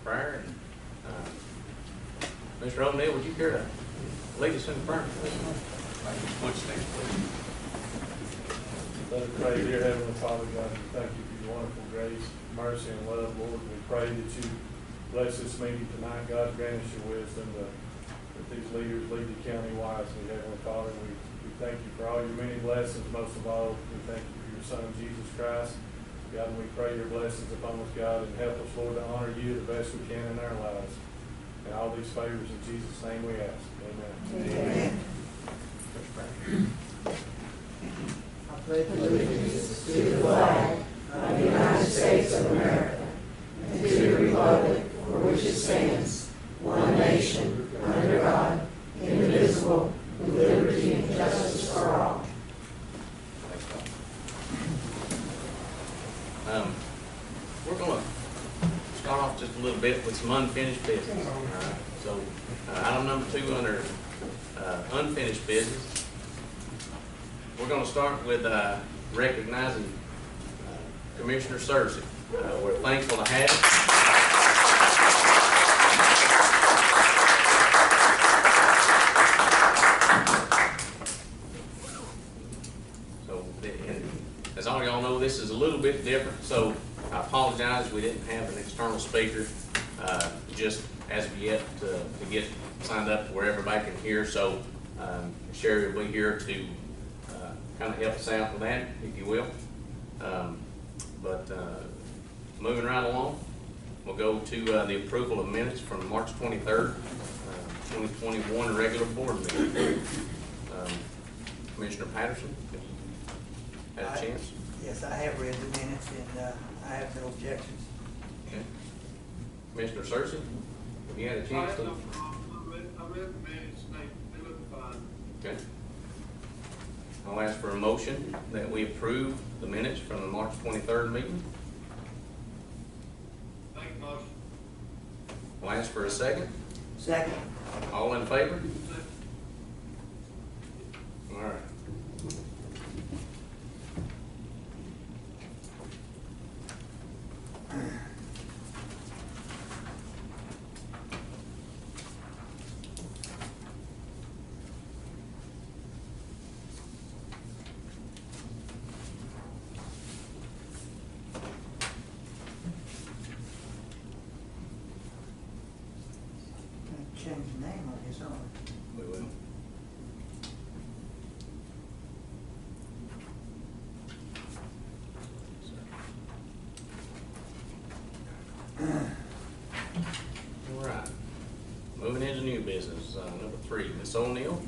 prayer. And Mr. O'Neill, would you care to lead us in prayer? Would you stand, please? Let us pray. Dear Heavenly Father, God, we thank you for your wonderful grace, mercy, and love, Lord. We pray that you bless this meeting tonight. God, grant us your wisdom that these leaders lead the county wisely, Heavenly Father. We thank you for all your many blessings. Most of all, we thank you for your Son, Jesus Christ. God, and we pray your blessings upon us, God, and help us, Lord, to honor you the best we can in our lives. And all these favors in Jesus' name we ask. Amen. Amen. I pledge allegiance to the flag of the United States of America and to the republic for which it stands, one nation, under God, indivisible, with liberty and justice for all. We're going to start off just a little bit with some unfinished business. So item number 2 under unfinished business. We're going to start with recognizing Commissioner Cersei. We're thankful to have him. As all y'all know, this is a little bit different, so I apologize we didn't have an external speaker just as of yet to get signed up where everybody can hear. So Sherry will be here to kind of help us out with that, if you will. But moving right along, we'll go to the approval of minutes from March 23rd, 2021 regular board meeting. Commissioner Patterson, have you had a chance? Yes, I have read the minutes and I have no objections. Okay. Commissioner Cersei, have you had a chance to? I read the minutes, they look fine. Okay. I'll ask for a motion that we approve the minutes from the March 23rd meeting. Make a motion. I'll ask for a second. Second. All in favor? All right. Change the name on his own. We will. All right. Moving into new business, number 3, Ms. O'Neill,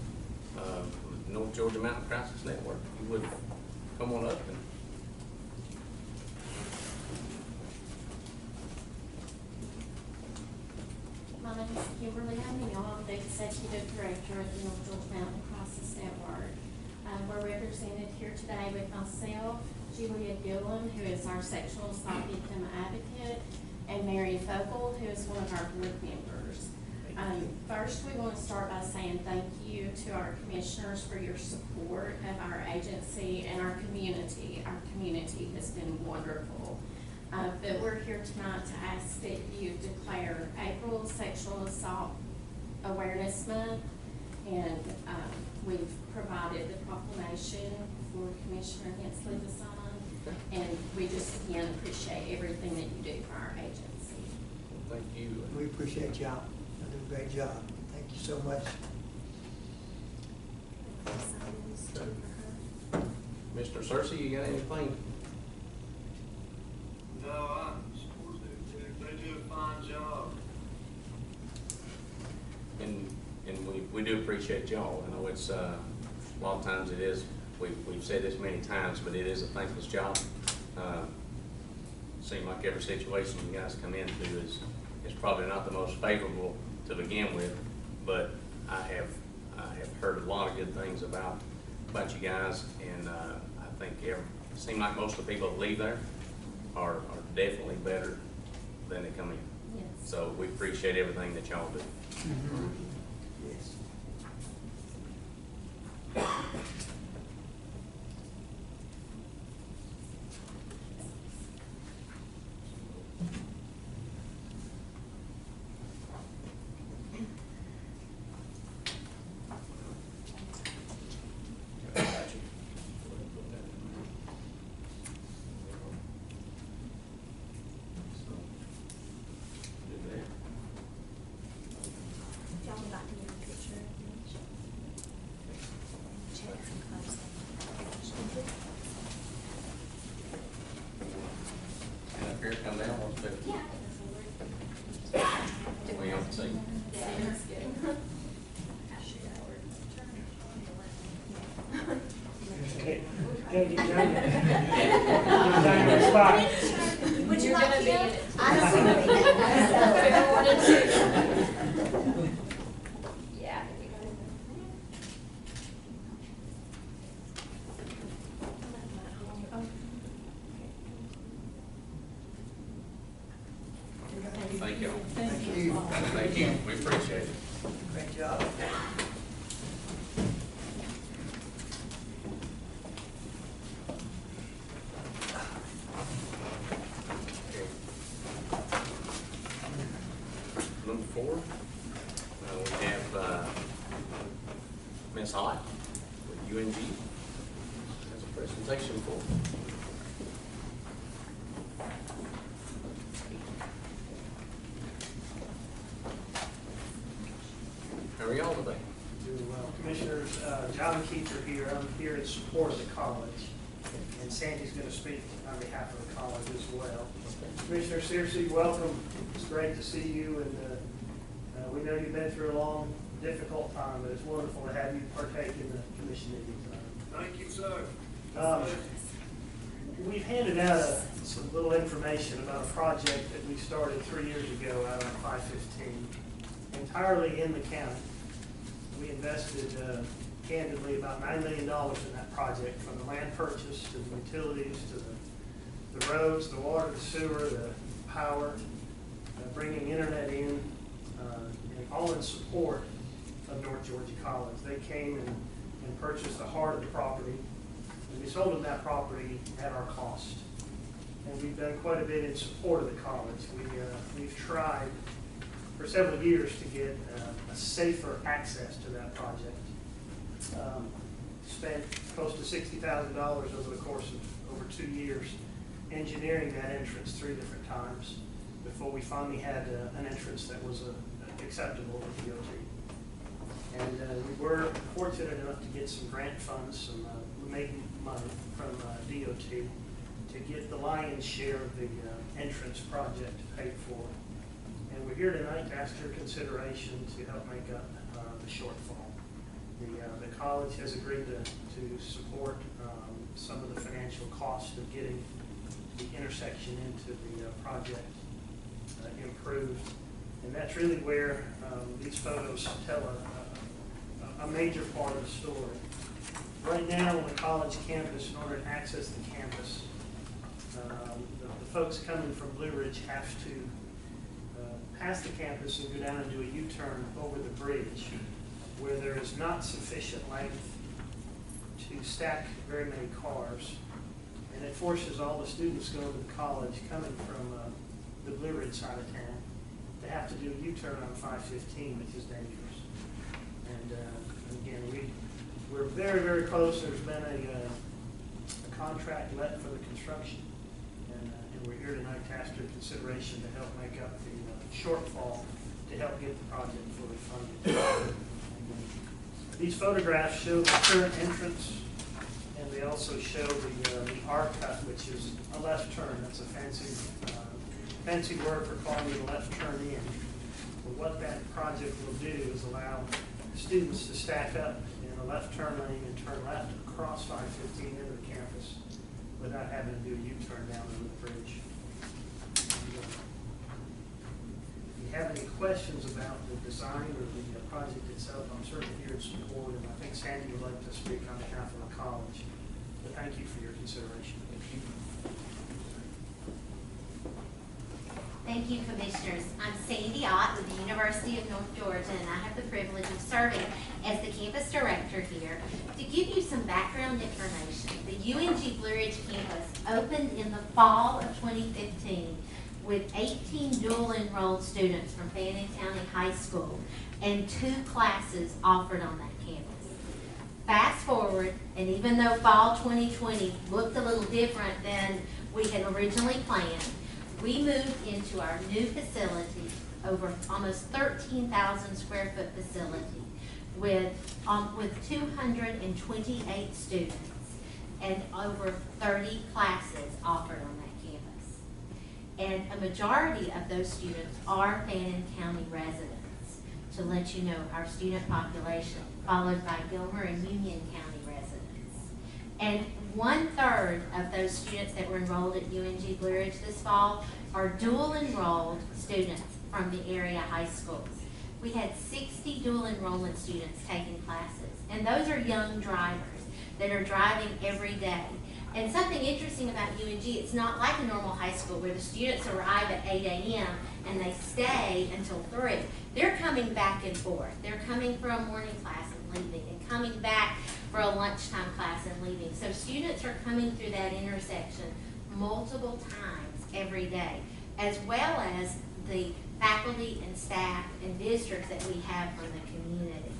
from North Georgia Mountain Crisis Network. You would come on up and. My name is Kimberly O'Neill. I'm the Executive Director of the North Georgia Mountain Crisis Network. We're represented here today with myself, Julia Gillen, who is our sexual assault victim advocate, and Mary Fogle, who is one of our board members. First, we want to start by saying thank you to our commissioners for your support of our agency and our community. Our community has been wonderful. But we're here tonight to ask that you declare April Sexual Assault Awareness Month, and we've provided the proclamation for Commissioner Hensley to sign, and we just again appreciate everything that you do for our agency. Thank you. We appreciate y'all. You do a great job. Thank you so much. Mr. Cersei, you got anything? No, I'm supposed to. They do a fine job. And we do appreciate y'all. I know it's a lot of times it is. We've said this many times, but it is a thankless job. Seems like every situation you guys come into is probably not the most favorable to begin with, but I have heard a lot of good things about you guys, and I think it seems like most of the people that leave there are definitely better than they come in. Yes. So we appreciate everything that y'all do. Mm-hmm. Yes. here, come down, what's better? Yeah. What y'all see? That's good. Can't get done yet. Get done on the spot. Would you like to? I don't see Yeah. Thank y'all. Thank you. Thank you, we appreciate it. Great job. Number 4, we have Ms. Hott with UNG as a presentation for. How are y'all today? Doing well. Commissioners, John and Keith are here. I'm here in support of the college. And Sandy's going to speak on behalf of the college as well. Commissioner, seriously, welcome. It's great to see you. And we know you've been through a long, difficult time, but it's wonderful to have you partake in the commission meeting tonight. Thank you, sir. We've handed out some little information about a project that we started 3 years ago out on 515, entirely in the county. We invested candidly about $9 million in that project, from the land purchase to the utilities to the roads, the water, the sewer, the power, bringing internet in, and all in support of North Georgia College. They came and purchased the heart of the property, and we sold them that property at our cost. And we've done quite a bit in support of the college. We've tried for several years to get a safer access to that project. Spent close to $60,000 over the course of over 2 years engineering that entrance 3 different times before we finally had an entrance that was acceptable to DOT. And we were fortunate enough to get some grant funds, some making money from DOT to get the lion's share of the entrance project paid for. And we're here tonight to ask your consideration to help make up the shortfall. The college has agreed to support some of the financial cost of getting the intersection into the project improved. And that's really where these photos tell a major part of the story. Right now on the college campus, in order to access the campus, the folks coming from Blue Ridge have to pass the campus and go down and do a U-turn over the bridge, where there is not sufficient length to stack very many cars. And it forces all the students going to the college coming from the Blue Ridge side of town to have to do a U-turn on 515, which is dangerous. And again, we're very, very close. There's been a contract let for the construction. And we're here tonight to ask your consideration to help make up the shortfall to help get the project fully funded. These photographs show the current entrance, and they also show the R cut, which is a left turn. That's a fancy word for calling it a left turn in. But what that project will do is allow students to stack up in a left turn lane and turn left across 515 into the campus without having to do a U-turn down over the bridge. If you have any questions about the design or the project itself, I'm certainly here in support, and I think Sandy would like to speak on behalf of the college. But thank you for your consideration. Thank you, Commissioners. I'm Sandy Ott with the University of North Georgia, and I have the privilege of serving as the campus director here. To give you some background information, the UNG Blue Ridge campus opened in the fall of 2015 with 18 dual enrolled students from Fannin County High School and 2 classes offered on that campus. Fast forward, and even though fall 2020 looked a little different than we had originally planned, we moved into our new facility, over almost 13,000 square foot facility with 228 students and over 30 classes offered on that campus. And a majority of those students are Fannin County residents, to let you know our student population, followed by Gilmer and Union County residents. And 1/3 of those students that were enrolled at UNG Blue Ridge this fall are dual enrolled students from the area high schools. We had 60 dual enrollment students taking classes, and those are young drivers that are driving every day. And something interesting about UNG, it's not like a normal high school where the students arrive at 8 a.m. and they stay until 3. They're coming back and forth. They're coming for a morning class and leaving, and coming back for a lunchtime class and leaving. So students are coming through that intersection multiple times every day, as well as the faculty and staff and visitors that we have from the community.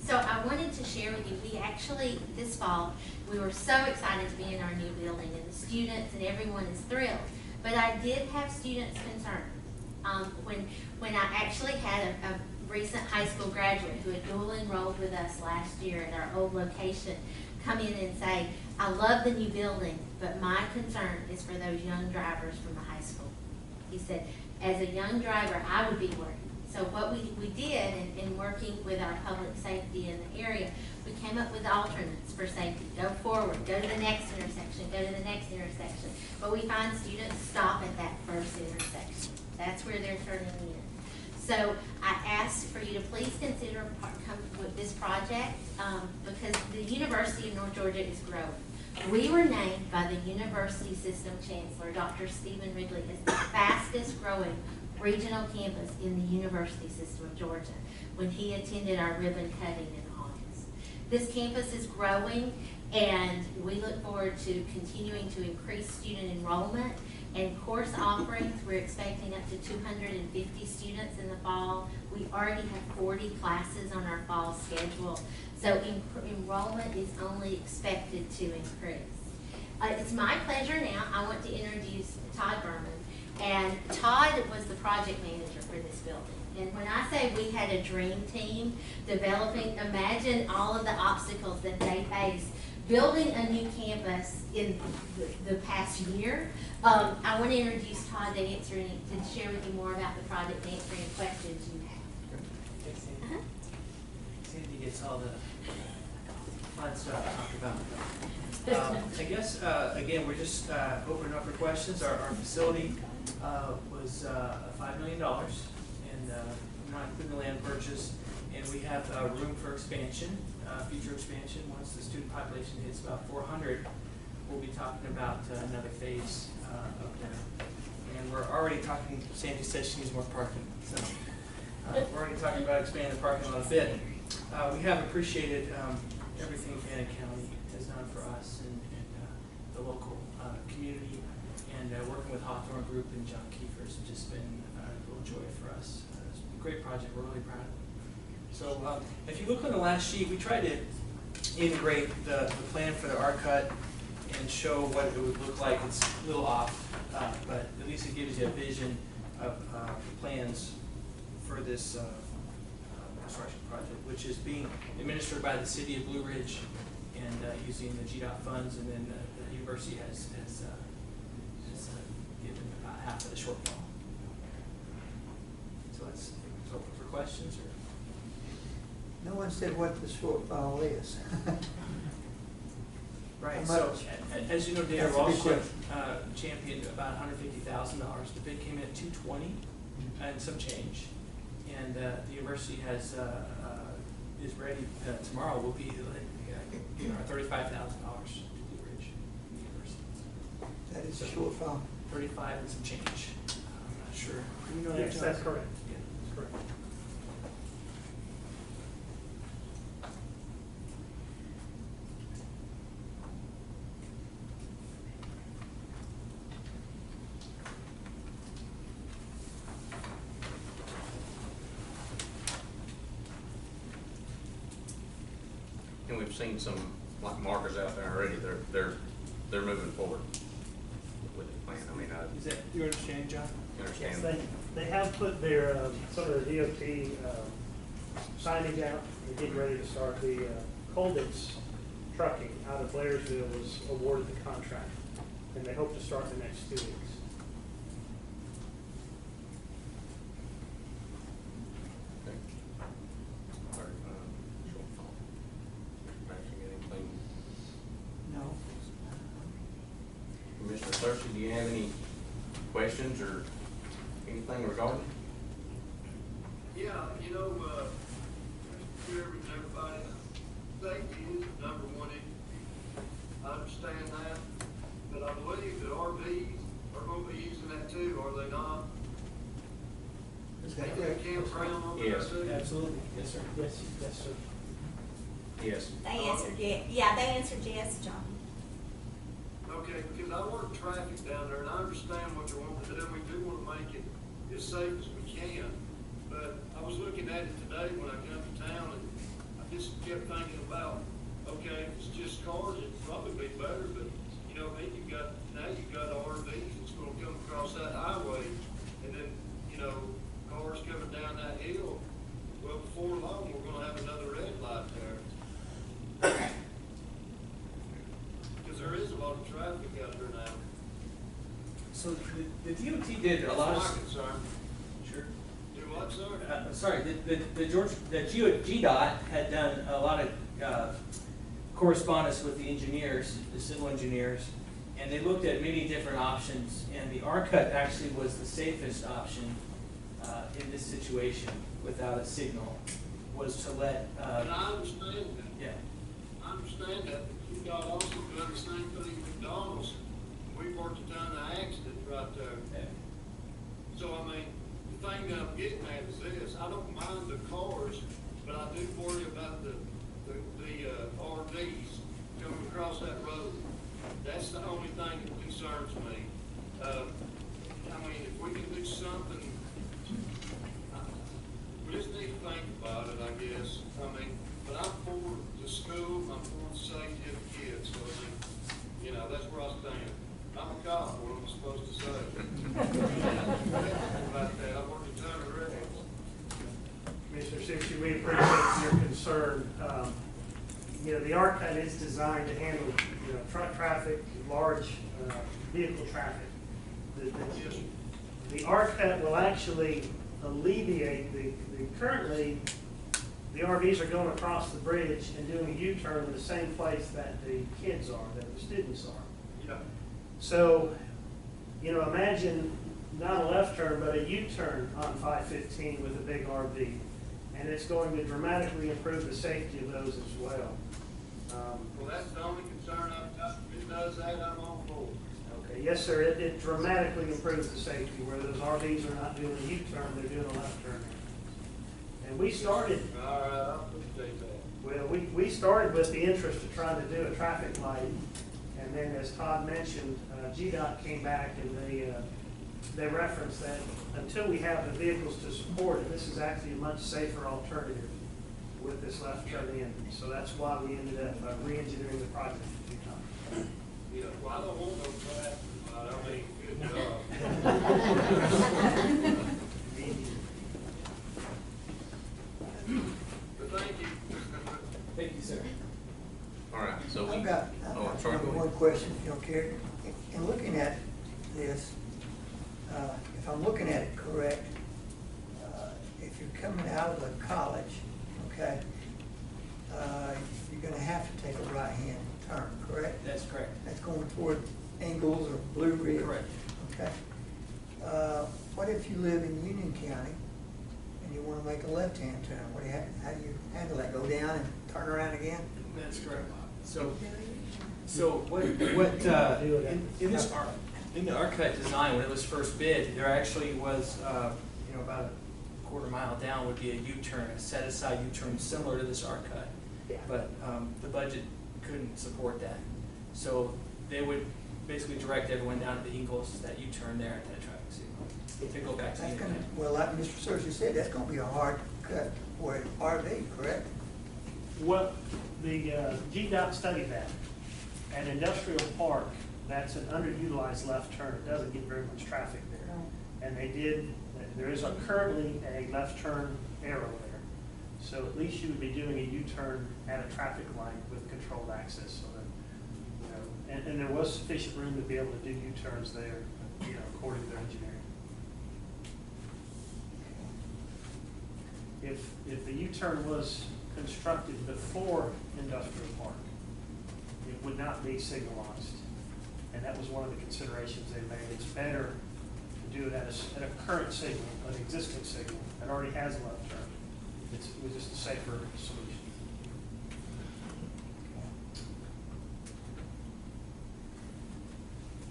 So I wanted to share with you, we actually, this fall, we were so excited to be in our new building, and the students and everyone is thrilled. But I did have students concerned. When I actually had a recent high school graduate who had dual enrolled with us last year at our old location come in and say, I love the new building, but my concern is for those young drivers from the high school. He said, as a young driver, I would be worried. So what we did in working with our public safety in the area, we came up with alternates for safety. Go forward, go to the next intersection, go to the next intersection. But we find students stop at that first intersection. That's where they're turning in. So I asked for you to please consider come with this project because the University of North Georgia is growing. We were named by the University System Chancellor, Dr. Stephen Wrigley, as the fastest growing regional campus in the University System of Georgia when he attended our ribbon cutting in August. This campus is growing, and we look forward to continuing to increase student enrollment and course offerings. We're expecting up to 250 students in the fall. We already have 40 classes on our fall schedule, so enrollment is only expected to increase. It's my pleasure now. I want to introduce Todd Berman. And Todd was the project manager for this building. And when I say we had a dream team developing, imagine all of the obstacles that they faced building a new campus in the past year. I want to introduce Todd to share with you more about the project and answer any questions you have. Thanks, Sandy. Sandy gets all the fun stuff to talk about. I guess, again, we're just opening up for questions. Our facility was $5 million, and not including the land purchase. And we have room for expansion, future expansion. Once the student population hits about 400, we'll be talking about another phase up there. And we're already talking, Sandy says she needs more parking. So we're already talking about expanding the parking lot a bit. We have appreciated everything Fannin County has done for us and the local community, and working with Hawthorne Group and John Kiefer has just been a real joy for us. It's been a great project. We're really proud of it. So if you look on the last sheet, we tried to integrate the plan for the R-Cut and show what it would look like. It's a little off, but at least it gives you a vision of plans for this construction project, which is being administered by the city of Blue Ridge and using the GDOT funds, and then the university has given about half of the shortfall. So let's open for questions. Or No one said what the shortfall is. right. How So much? as you know, Dan That's a big Walsh question. championed about $150,000. The bid came in at $220 and some change, and the university has is ready tomorrow. Will be $35,000 to Blue Ridge University. That is a shortfall. 35 and some change. I'm not sure. Do you know that, Yes, John? that's correct. Yeah. That's correct. And we've seen some like markers out there already. They're moving forward with the plan. I mean, Is that your understanding, John? you Yes, understand? they have put their, some of the DOT signage out. They're getting ready to start. The Colditz Trucking out of Blairsville was awarded the contract, and they hope to start the next 2 weeks. Cersei, do you have any questions or anything regarding? Yeah, you know, everybody, safety is the number one issue. I understand that, but I believe that RVs are gonna be using that too, are they not? They got campground on there Yes. too? Absolutely, yes, sir. Yes, yes, sir. Yes. They answered yes. Yeah, they answered yes, John. Okay, because I work traffic down there and I understand what you're wanting to do. We do want to make it as safe as we can. But I was looking at it today when I come to town and I just kept thinking about, okay, if it's just cars, it'd probably be better, but you know, then you've got RVs that's gonna come across that highway and then, you know, cars coming down that hill. Well, before long, we're gonna have another red light there. Because there is a lot of traffic out there now. So the DOT did a lot That's my of. concern. Sure. Do what, sir? Sorry, the GDOT had done a lot of correspondence with the engineers, the civil engineers, and they looked at many different options, and the R-cut actually was the safest option in this situation without a signal, was to let, And I understand that. yeah. I understand that, but you got also done the same thing with McDonald's. We worked a ton of accidents right there. Yeah. So, I mean, the thing that I'm getting at is this, I don't mind the cars, but I do worry about the RVs coming across that road. That's the only thing that concerns me. I mean, if we can do something, we just need to think about it, I guess. I mean, but I'm for the school, I'm for the safety of the kids, so I mean, you know, that's where I stand. I'm a cop, what am I supposed to say? About that, I worked a ton of records. Commissioner Sixty, we appreciate your concern. You know, the R-cut is designed to handle, you know, truck traffic, large vehicle traffic. The R-cut will actually alleviate currently, the RVs are going across the bridge and doing a U-turn in the same place that the kids are, that the students are. Yeah. So, you know, imagine not a left turn, but a U-turn on 515 with a big RV. And it's going to dramatically improve the safety of those as well. Well, that's the only concern I've got. If it does that, I'm on board. Okay, yes, sir, it dramatically improves the safety where those RVs are not doing a U-turn, they're doing a left turn. And we started, All right, I'll appreciate that. well, we started with the interest of trying to do a traffic light. And then as Todd mentioned, GDOT came back and they referenced that until we have the vehicles to support it, this is actually a much safer alternative with this left turn in. So that's why we ended up re-engineering the project a few times. Yeah, well, I don't want no traffic, I mean, good job. But thank you. Thank you, sir. All right, so we. I've got Oh, I'm sorry. maybe one question, if you don't care. In looking at this, if I'm looking at it correct, if you're coming out of the college, okay, you're gonna have to take a right-hand turn, correct? That's correct. That's going toward Ingalls or Blue Ridge? Correct. Okay. What if you live in Union County and you wanna make a left-hand turn? How do you handle that? Go down and turn around again? That's correct. So what in the R-cut design, when it was first bid, there actually was, you know, about a quarter mile down would be a U-turn, a set-aside U-turn similar to this R-cut. Yeah. But the budget couldn't support that. So they would basically direct everyone down to the Ingalls, that U-turn there at that traffic signal, to go back to the That's Union gonna, County. well, like Mr. Searcy said, that's gonna be a hard cut for an RV, correct? Well, the GDOT studied that. At Industrial Park, that's an underutilized left turn. It doesn't get very much traffic there. And there is currently a left turn arrow there. So at least you would be doing a U-turn at a traffic light with controlled access. So that, you know, and there was sufficient room to be able to do U-turns there, you know, according to their engineering. If the U-turn was constructed before Industrial Park, it would not be signalized. And that was one of the considerations they made. It's better to do it at a current signal, an existing signal that already has a left turn. It was just a safer solution.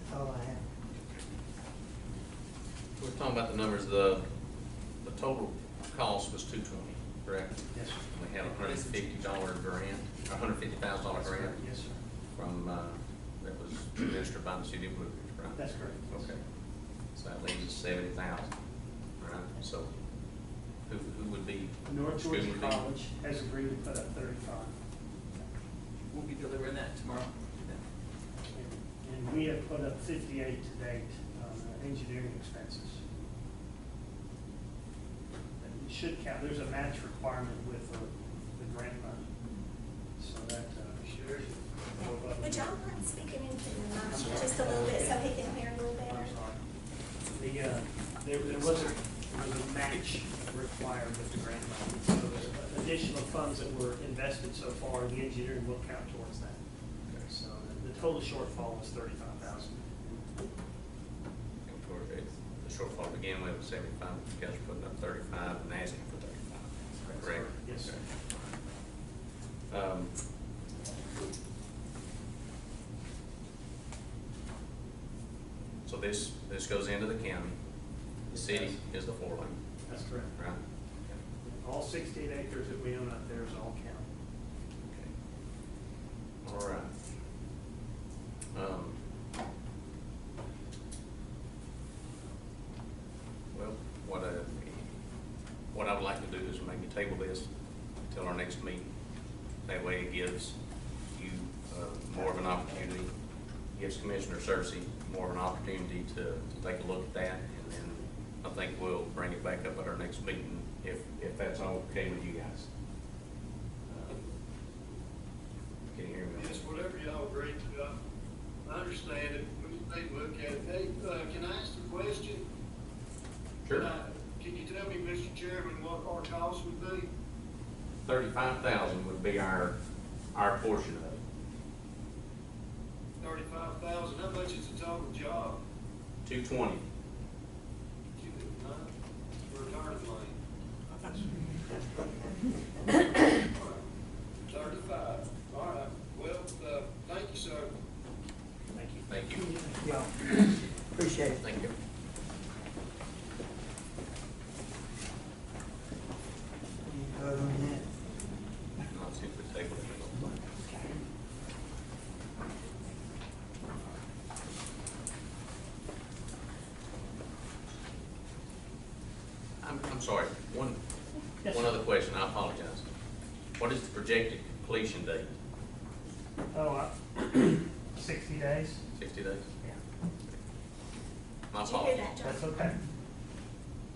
That's all I have. We're talking about the numbers, the total cost was $220, correct? Yes, sir. We had $150 grant, $150,000 grant Yes, sir. from, that was administered by the city of Blue Ridge, right? That's correct. Okay, so that leaves us 70,000, right? So who would be? North Georgia School would be- College has agreed to put up 35. We'll be delivering that tomorrow. And we have put up 58 to date on engineering expenses. And it should count, there's a match requirement with the grant money. So that, Sure. Would y'all mind speaking into the mic just a little bit so he can hear a little better? I'm sorry. There was a match required with the grant money. So there's additional funds that were invested so far, the engineering will count towards that. So the total shortfall is 35,000. The shortfall to begin with was 75, you guys are putting up 35 and asking for 35, correct? Yes, sir. Okay. So this goes into the county, the city is the 4 lane, That's correct. right? All 68 acres that we own out there is all county. Okay. All right. Well, what I would like to do is maybe table this till our next meeting. That way it gives you more of an opportunity, gives Commissioner Cersei more of an opportunity to take a look at that, and then I think we'll bring it back up at our next meeting if that's all okay with you guys. Can you hear me? Yes, whatever y'all agree to, I understand it, we just need to look at it. Hey, can I ask a question? Sure. Can you tell me, Mr. Chairman, what our cost would be? 35,000 would be our portion of it. 35,000, how much is the total job? 220. Return lane. 35, all right, well, thank you, sir. Thank you. Thank you. Yeah, appreciate it. Thank you. Any vote on that? I'll see if we table it. I'm sorry, one other question, I apologize. What is the projected completion date? 60 days? 60 days? Yeah. My Did you hear apologies. that, John? That's okay.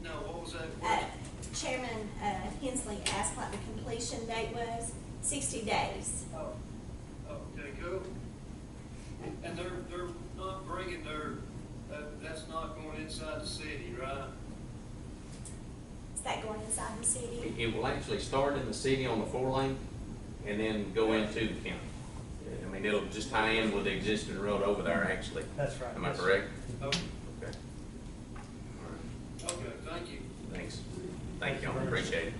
No, what was that? Chairman Hensley asked what the completion date was, 60 days. Oh, okay, cool. And they're not bringing that's not going inside the city, right? Is that going inside the city? It will actually start in the city on the 4 lane and then go into the county. I mean, it'll just tie in with the existing road over there, actually. That's right. Am I Yes, sir. correct? Okay, Okay. All right. okay, thank you. Thanks. Thank you, I appreciate it.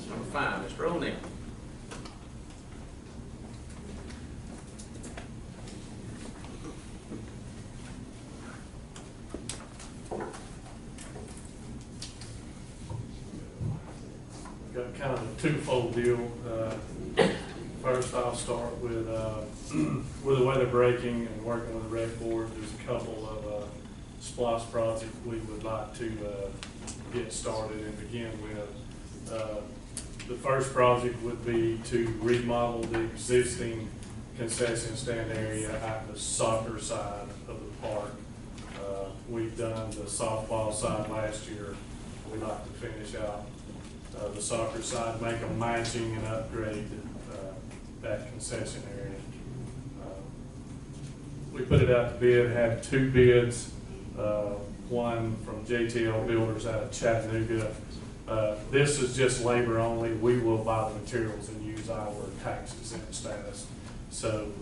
Number 5, Mr. O'Neill. Got kind of a twofold deal. First, I'll start with the weather breaking and working with the rec board. There's a couple of SPLOST projects we would like to get started and begin with. The first project would be to remodel the existing concession stand area at the soccer side of the park. We've done the softball side last year. We'd like to finish out the soccer side, make them matching and upgrade that concession area. We put it out to bid, had 2 bids, one from JTL Builders out of Chattanooga, This is just labor only. We will buy the materials and use our tax exempt status. So,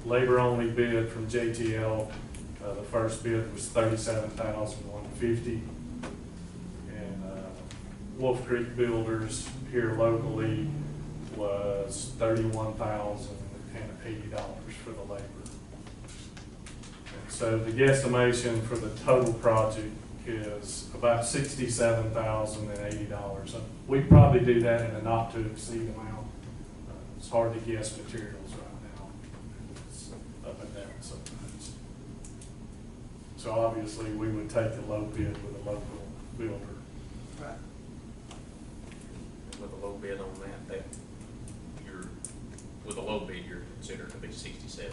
labor only bid from JTL, the first bid was $37,150. And, Wolf Creek Builders here locally was $31,080 for the labor. And so the guesstimation for the total project is about $67,080. We'd probably do that in a not to exceed amount. It's hard to guess materials right now. It's up and down sometimes. So obviously we would take the low bid with a local builder. Right. With a low bid on that with a low bid, you're considered to be $67,000.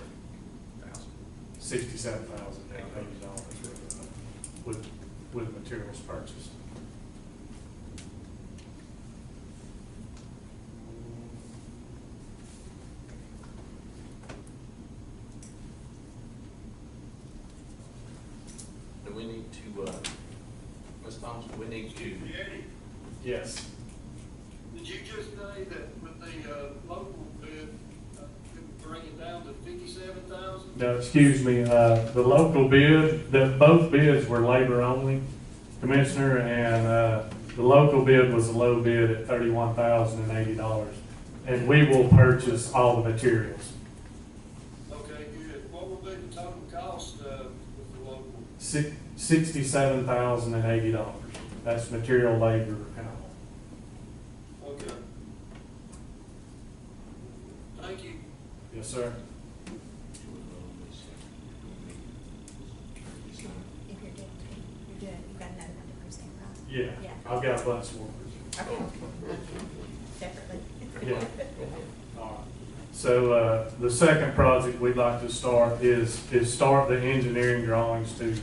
$67,080 with materials purchased. Do we need to, Ms. Thomas, do we need to? Eddie, Yes. did you just say that with the, local bid, bring it down to 57,000? No, excuse me, the local bid, both bids were labor only, Commissioner, and, the local bid was a low bid at $31,080. And we will purchase all the materials. Okay, good. What will be the total cost, with the local? $67,080. That's material, labor, and all. Okay. Thank you. Yes, sir. If you're good, you've got another 100%, right? Yeah, Yeah. I've got a bunch more. Separately. Yeah. All right. So, the second project we'd like to start is start the engineering drawings to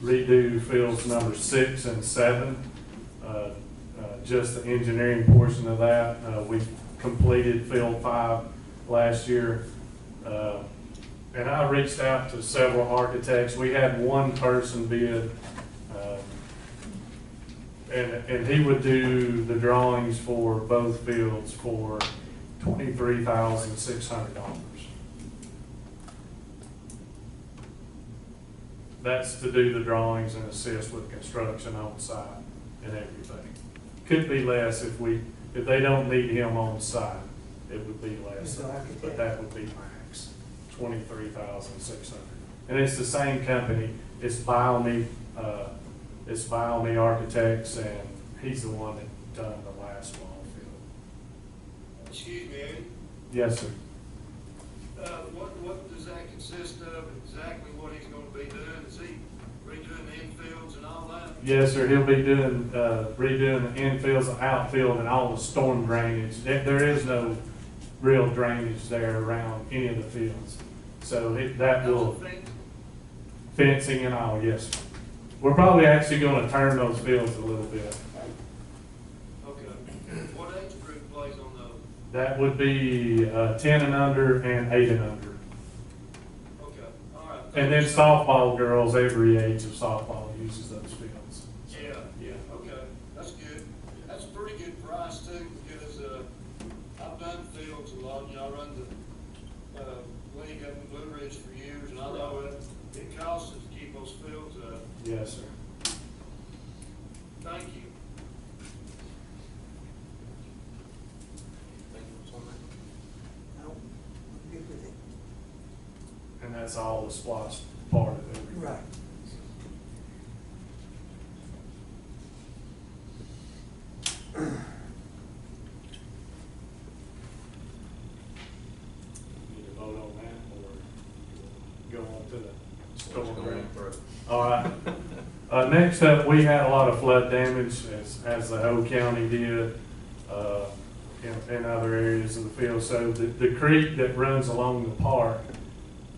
redo fields number 6 and 7. Just the engineering portion of that. We completed field 5 last year. And I reached out to several architects. We had one person bid, and he would do the drawings for both fields for $23,600. That's to do the drawings and assist with construction on site and everything. Could be less if they don't need him on site, it would be less, but that would be max, $23,600. And it's the same company, it's Bannon Architects, and he's the one that done the last ball field. Excuse me, Eddie. Yes, sir. What does that consist of, exactly what he's gonna be doing? Is he redoing the infields and all that? Yes, sir, he'll be doing, redoing the infields, the outfield, and all the storm drainage. There is no real drainage there around any of the fields. So that will, fencing and all, yes. We're probably actually gonna turn those fields a little bit. Okay. What age group plays on those? That would be 10 and under and 8 and under. Okay, all right. And then softball girls, every age of softball uses those fields. Yeah. Yeah. Okay, that's good. That's a pretty good price too, because, I've done fields a lot, you know, I run the, league up in Blue Ridge for years, and I know it costs us to keep those fields up. Yes, sir. Thank you. No, I'm good with it. And that's all the SPOS part of it. Right. Need to vote on that or go on to the What's storm going drain? through? All right. Next up, we had a lot of flood damage as the whole county did, in other areas of the field. So the creek that runs along the park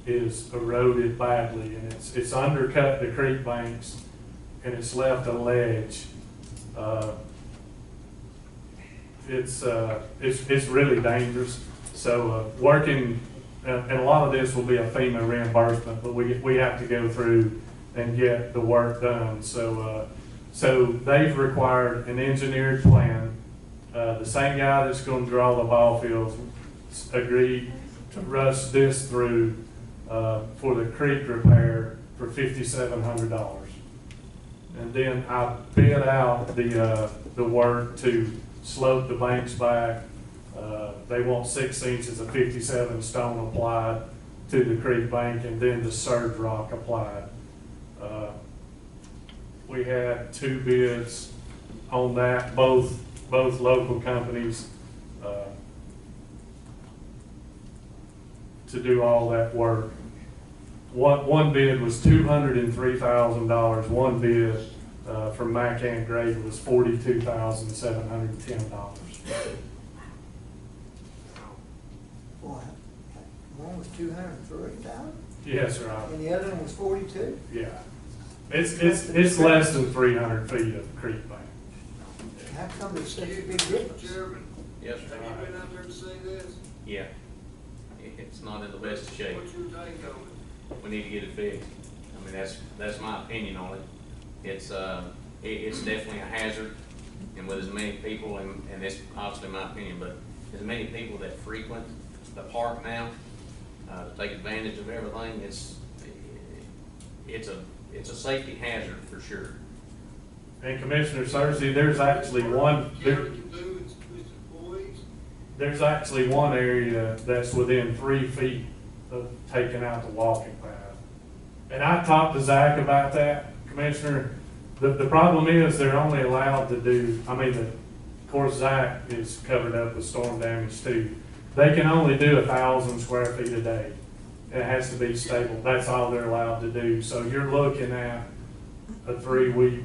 is eroded badly, and it's undercut the creek banks, and it's left a ledge. It's really dangerous. So working, and a lot of this will be a FEMA reimbursement, but we have to go through and get the work done. So So they've required an engineered plan. The same guy that's gonna draw the ball fields agreed to rush this through, for the creek repair for $5,700. And then I bid out the work to slope the banks back. They want 6 inches of 57 stone applied to the creek bank and then the surge rock applied. We had 2 bids on that, both local companies, to do all that work. One bid was $203,000. One bid from Mack and Grade was $42,710. Boy, one was 230,000, Yes, sir. and the other one was 42? Yeah. It's less than 300 feet of creek bank. How come there's such a big difference? Chairman, Yes, sir. have you been out there to see this? Yeah. It's not in the best of shape. What's your take on it? We need to get it fixed. I mean, that's my opinion on it. It's definitely a hazard, and with as many people, and it's obviously my opinion, but as many people that frequent the park now, to take advantage of everything, it's a safety hazard for sure. And Commissioner Cersei, there's actually one, County can do is employees. there's actually one area that's within 3 feet of taking out the walking path. And I talked to Zach about that, Commissioner. The problem is they're only allowed to do, of course, Zach is covered up with storm damage too. They can only do 1,000 square feet a day. It has to be stable. That's all they're allowed to do. So you're looking at a 3-week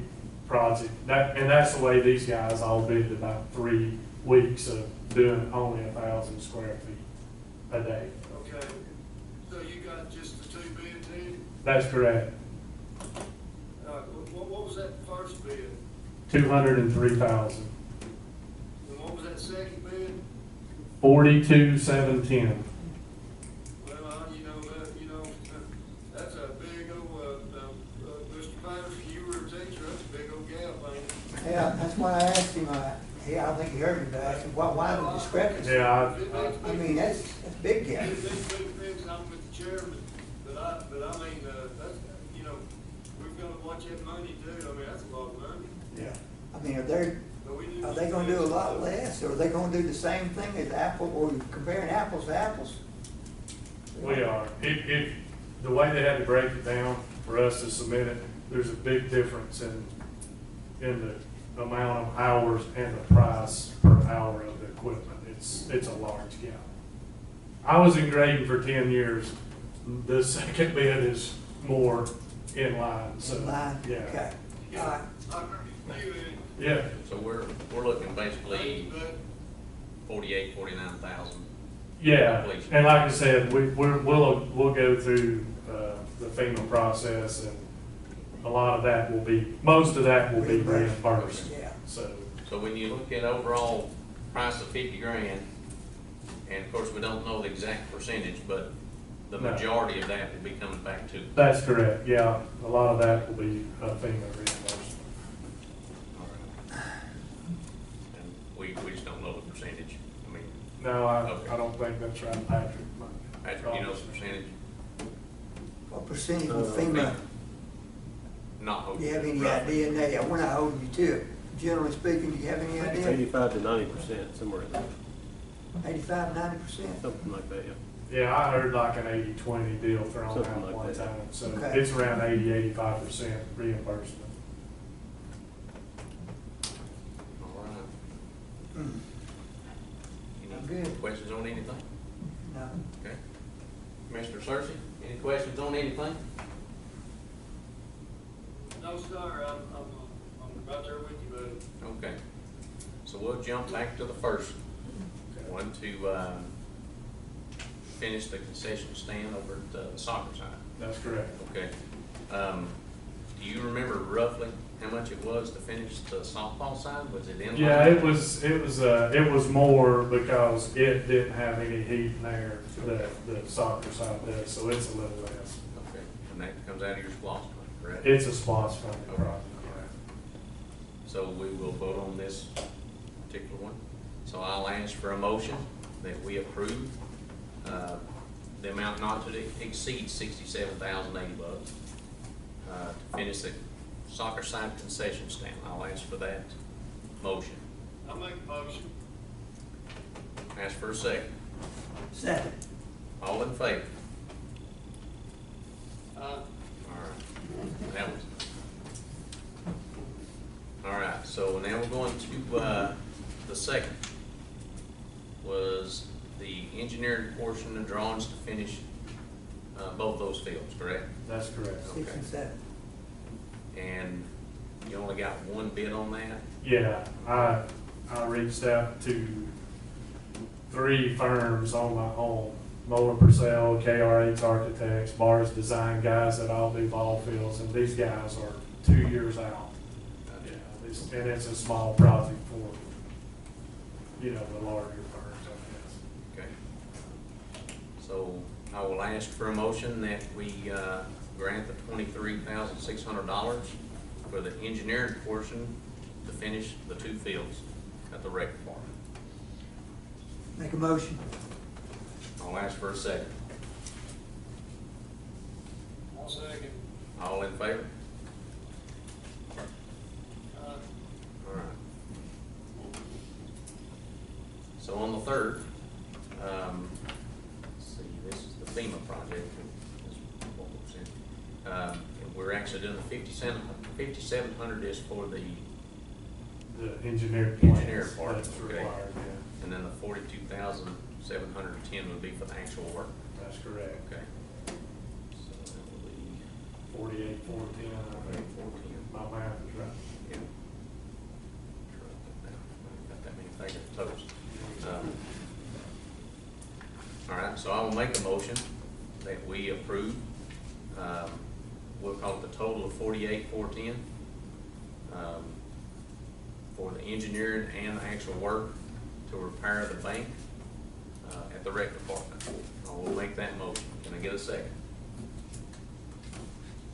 project. And that's the way these guys all bid, about 3 weeks of doing only 1,000 square feet a day. Okay, so you got just the 2 bids in? That's correct. What was that first bid? 203,000. And what was that second bid? 42,710. Well, that's a big old, Mr. Patterson, you were a teacher, that's a big old gap, ain't it? Yeah, that's why I asked him, I think he heard me, but I asked him, why the discrepancy? Yeah, I mean, that's big gap. Big things, I'm with the chairman, but I mean, that's, we've got to watch that money too, I mean, that's a lot of money. Yeah. I mean, are they gonna do a lot less, or are they gonna do the same thing as Apple, or comparing apples to apples? we are. The way they had to break it down for us to submit it, there's a big difference in the amount of hours and the price per hour of the equipment. It's a large gap. I was in grading for 10 years. The second bid is more in line, so. In line? Yeah. Okay. All right. Yeah. So we're looking basically 48, 49,000. Yeah, Completion. and like I said, we'll go through the FEMA process, and most of that will be reimbursed. Yeah. So, when you look at overall price of 50 grand, and of course, we don't know the exact percentage, but the No. majority of that will be coming back to. that's correct, yeah, a lot of that will be FEMA reimbursed. And we just don't know the percentage. I mean, No, I Okay. don't think that's right, Patrick. Patrick, you know the percentage? What percentage of FEMA, Not holding. do you have any idea? No, yeah, we're not holding you to it. Generally speaking, do you have any It's idea? 85 to 90%, somewhere in there, 85, 90%? something like that, yeah. Yeah, I heard like an 80-20 deal thrown Something out like one that. time, so Okay. it's around 80-85% reimbursement. All right. Mm, I'm Any good. questions on anything? No. Okay. Commissioner Cersei, any questions on anything? No, sir, I'm right there with you, buddy. Okay. So we'll jump back to the first one to finish the concession stand over at the soccer side. That's correct. Okay. Do you remember roughly how much it was to finish the softball side? Was it in? Yeah, it was more because it didn't have any heat in there, the soccer side does, so it's a little less. Okay, and that comes out of your SPOS money, correct? It's a SPOS funded Okay. project, so we will vote on this particular one. So I'll ask for a motion that we approve, the amount not to exceed $67,080, to finish the soccer side concession stand. I'll ask for that motion. I'll make a motion. Ask for a second. Second. All in favor? Uh, All right. That was. All right, so now we're going to, the second was the engineering portion of drawings to finish, both those fields, correct? That's correct. 6 and 7. And you only got one bid on that? Yeah, I reached out to 3 firms on my own: Moeller Purcell, KR8 Architects, Bars Design guys that all do ball fields, and these guys are 2 years out. And it's a small project for, the larger firms, I guess. Okay. So I will ask for a motion that we grant the $23,600 for the engineering portion to finish the 2 fields at the rec department. Make a motion. I'll ask for a second. I'll second. All in favor? Uh, All right. So on the third, let's see, this is the FEMA project. This is what we're saying. And we're actually doing the 5,700 is for the, The engineer plans. Engineer part, That's okay. required, yeah. and then the 42,710 would be for the actual work. That's correct. Okay. So that will be 48, 410, I think. 410. My math is right. Yeah. Got that many fingers toes. All right, so I will make a motion that we approve. We'll call it the total of 48,410 for the engineering and the actual work to repair the bank at the rec department. I will make that motion. Can I get a second?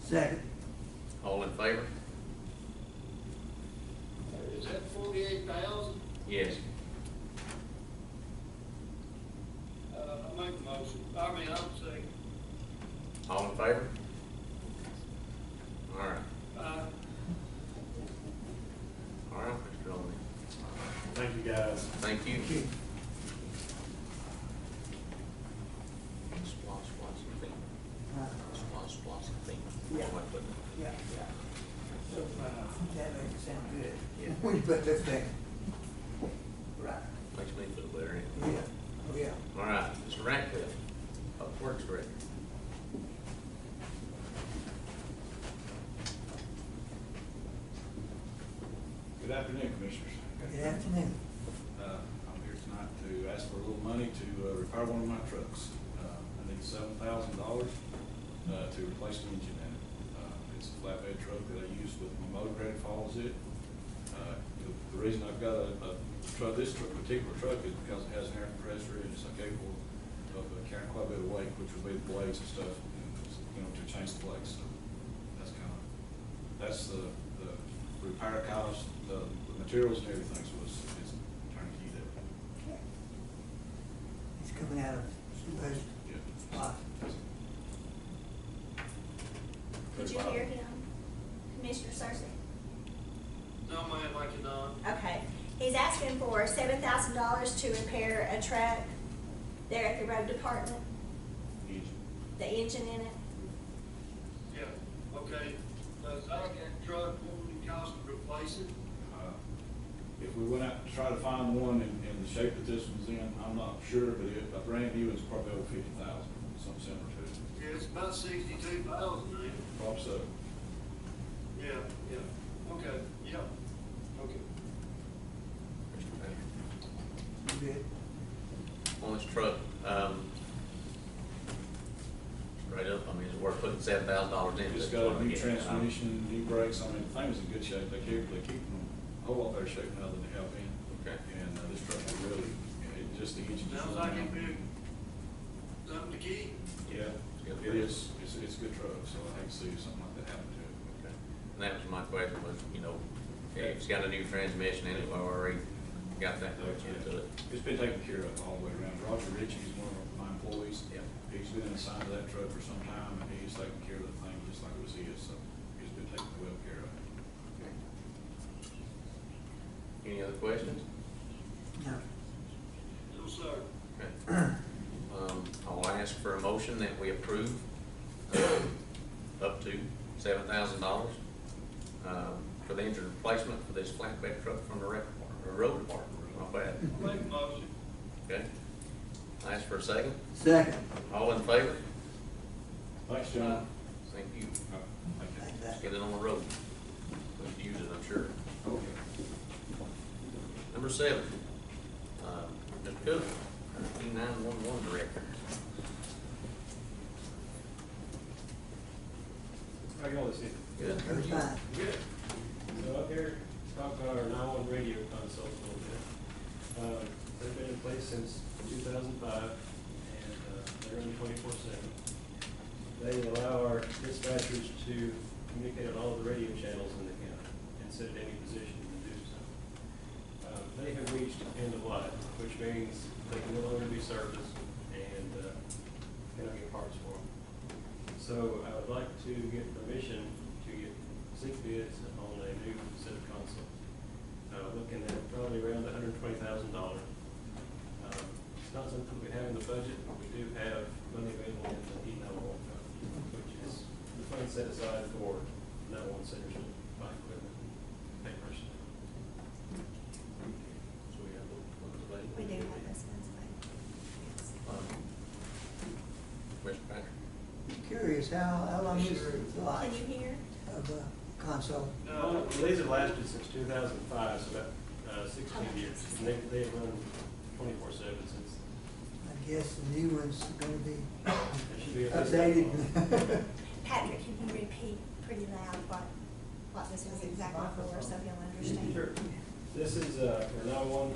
Second. All in favor? Is that 48,000? Yes. I'll make a motion. I'll second. All in favor? All right. All right, Mr. Olney. Thank you, guys. Thank you. Thank you. Splosh, and thing. Splosh, and thing. Yeah. Yeah, yeah. So, that makes it sound good. Yeah. When you put this thing. Right. Makes me feel better. Yeah, oh, yeah. All right, Mr. Ratcliffe, Public Works Director. Good afternoon, Commissioners. Good afternoon. I'm here tonight to ask for a little money to repair one of my trucks. I need $7,000 to replace the engine in it. It's a flatbed truck that I use with my motor grader follows it. The reason I've got this particular truck is because it has an air compressor and it's capable of carrying quite a bit of weight, which would be the blades and stuff, to change the blades. So that's the repair cost, the materials and everything, so it's turnkey there. It's coming out of supposed Yeah. spot. Did you hear him, Commissioner Cersei? No, ma'am, I cannot. Okay, he's asking for $7,000 to repair a truck there at the road department, Engine. the engine in it. Yeah, okay. Does that truck, what would it cost to replace it? If we went out to try to find one in the shape that this one's in, I'm not sure, but a brand new one's probably over 50,000, something similar to it. Yeah, it's about 62,000 now. Probably so. Yeah, okay, yeah, okay. Mr. Patrick. Good. On this truck, straight up, I mean, it's worth putting $7,000 in. It's got a new transmission, new brakes. I mean, the thing is in good shape. They keep them a whole lot better shape now than they have been. Okay. And this truck is really, just the engine. Sounds like it'd be something to keep. Yeah, it is. It's a good truck, so I hate to see something like that happen to it. Okay. And that was my question was, Yeah, it's got a new transmission in it, we already got that much into it. It's been taken care of all the way around. Roger Ritchie is one of my employees. Yeah. He's been assigned to that truck for some time, and he's taking care of the thing just like it was his, so he's been taken well care of. Any other questions? No. No, sir. Okay. I'll ask for a motion that we approve up to $7,000 for the engine replacement for this flatbed truck from the road department. Not bad. Make a motion. Okay. I ask for a second. Second. All in favor? Thanks, John. Thank you. Thank you. Let's get it on the road. Let's use it, I'm sure. Okay. Number 7, Mr. Cook, E911 Director. How you all this evening? Good. You're fine. Good. So up here, talk about our 911 radio console a little bit. They've been in place since 2005, and they're running 24/7. They allow our dispatchers to communicate on all of the radio channels in the county and sit at any position to do so. They have reached end of life, which means they can no longer be serviced and cannot get parts for them. So I would like to get permission to get 6 bids on a new set of consoles. Looking at probably around $120,000. It's not something we have in the budget, but we do have money available in the E911 fund, which is the fund set aside for 911 centers to buy equipment, pay personnel. So we have those funds available. We do have those funds available. Mr. Patrick? Curious, how long is the life Can you hear? of a console? Well, these have lasted since 2005, so about 16 years. And they've run 24/7 since. I guess the new one's gonna be It should be at least updated. Patrick, can you repeat pretty loud what this was exactly for, so he'll understand? Sure. This is for 911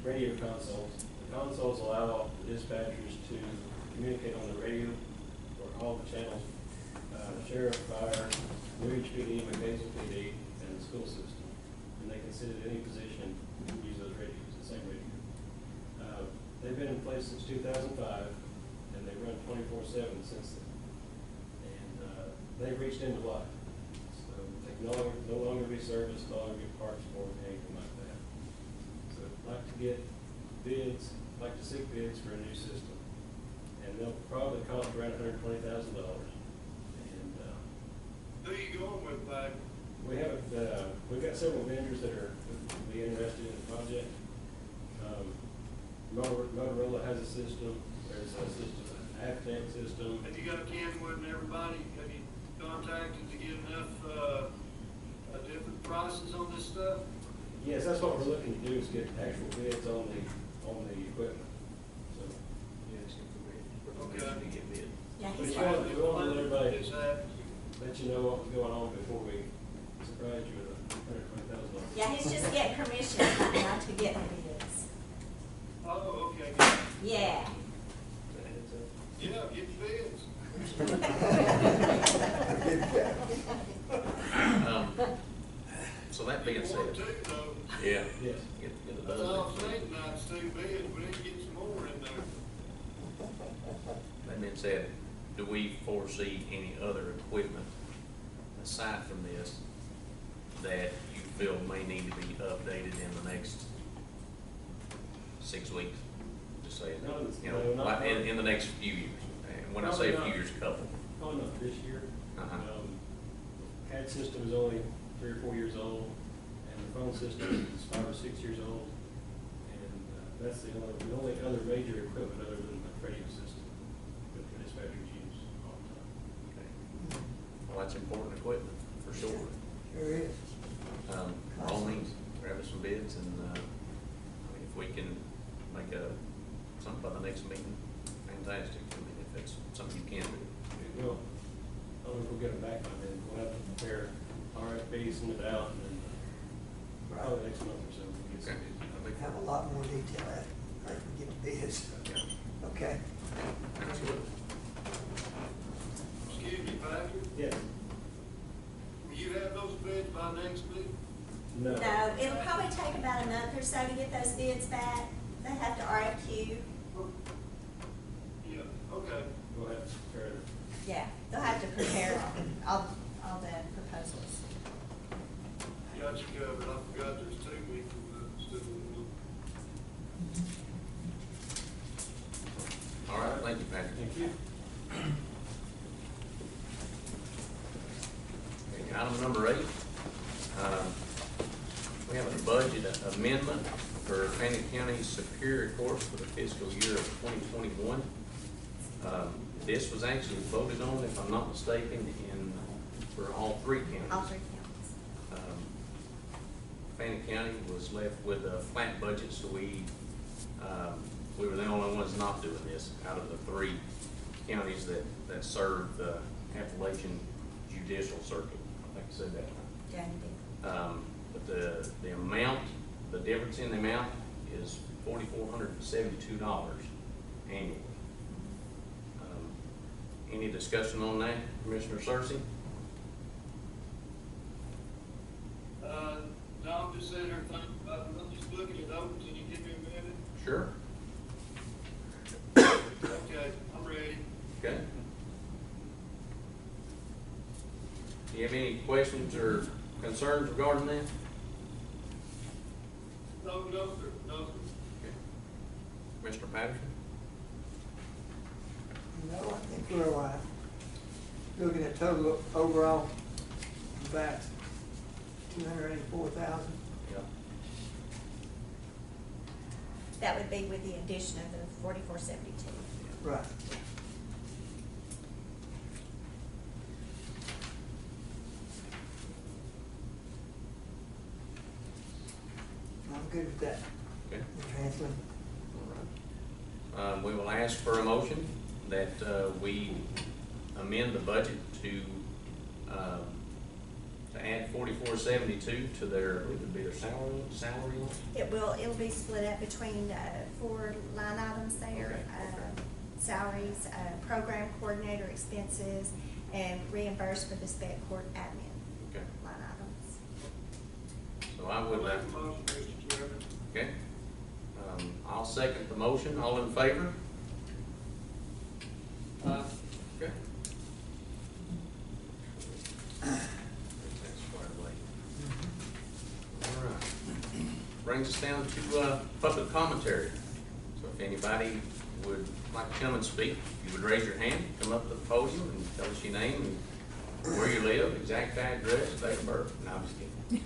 radio consoles. The consoles allow the dispatchers to communicate on the radio for all the channels, sheriff, fire, New PD, McKaysville PD, and the school system. And they can sit at any position and use those radios, the same radio. They've been in place since 2005, and they've run 24/7 since then. And they've reached end of life. So they can no longer be serviced, no longer get parts for them, anything like that. So I'd like to get bids, like to seek bids for a new system. And they'll probably cost around $120,000. And Who are you going with, Patrick? we haven't, we've got several vendors that would be interested in the project. Motorella has a system, there's a system, an Aftech system. Have you got Kenwood and everybody, have you contacted to get enough, different prices on this stuff? Yes, that's what we're looking to do, is get actual bids on the equipment. So, Okay. Get bid. Yeah, we he's want right. to let everybody, Is that, let you know what was going on before we surprise you with $120,000. Yeah, he's just getting permission right now to get the bids. oh, okay, Yeah. yeah, get the bids. So that being said, More too, though. yeah. Yes. Get a That's all I'm dozen. saying tonight, it's 2 bids, we need to get some more in there. That being said, do we foresee any other equipment aside from this that you feel may need to be updated in the next 6 weeks? Just say, No, not- in the next few years. And when I say a few years, a couple. Oh, no, this year. Uh-huh. CAD system is only 3 or 4 years old, and the phone system is 5 or 6 years old. And that's the only other major equipment other than the radio system that the dispatchers use all the time. Okay. Well, that's important equipment, for sure. Sure is. By all means, grab us some bids, and, I mean, if we can make something by the next meeting, fantastic. I mean, if it's something you can do. It will. I don't know if we'll get them back by then. We'll have to prepare RFPs, send it out, and then probably next month or so we'll get some Okay. bids. Have a lot more detail after we get the bids. Yeah. Okay. Absolutely. Excuse me, Patrick, Yes. will you have those bids by next week? No. No, it'll probably take about a month or so to get those bids back. They have to RFQ. Yeah, okay. Go ahead, prepare. Yeah, they'll have to prepare all the proposals. Got you covered. I forgot there's 2 weeks instead of 1. All right, thank you, Patrick. Thank you. Okay, item number 8, we have a budget amendment for Fannin County Superior Court for the fiscal year of 2021. This was actually voted on, if I'm not mistaken, for all 3 counties. All 3 counties. Fannin County was left with a flat budget, so we were the only ones not doing this out of the 3 counties that serve the Appalachian Judicial Circuit. I think I said that right. Yeah, you did. But the amount, the difference in the amount is $4,472 annually. Any discussion on that, Commissioner Searcy? No, I'm just sitting here thinking about it. I'm just looking it over. Can you give me a minute? Sure. Okay, I'm ready. Okay. Do you have any questions or concerns regarding that? No, sir, no, sir. Okay. Commissioner Patterson? No, I think we're looking at total overall about 284,000. Yep. That would be with the addition of the 4472. Right. I'm good with that. Okay. The transfer. All right. We will ask for a motion that we amend the budget to add 4472 to their, it would be their salary line? It'll be split up between 4 line items there. Okay. Salaries, program coordinator expenses, and reimbursed for the spec court admin Okay. line items. So I would, Make a motion, Mr. Chairman. okay. I'll second the motion. All in favor? Okay. That's squared away. All right. Brings us down to public commentary. So if anybody would like to come and speak, you would raise your hand, come up to the podium and tell us your name and where you live, exact address, date of birth. No, I'm just kidding.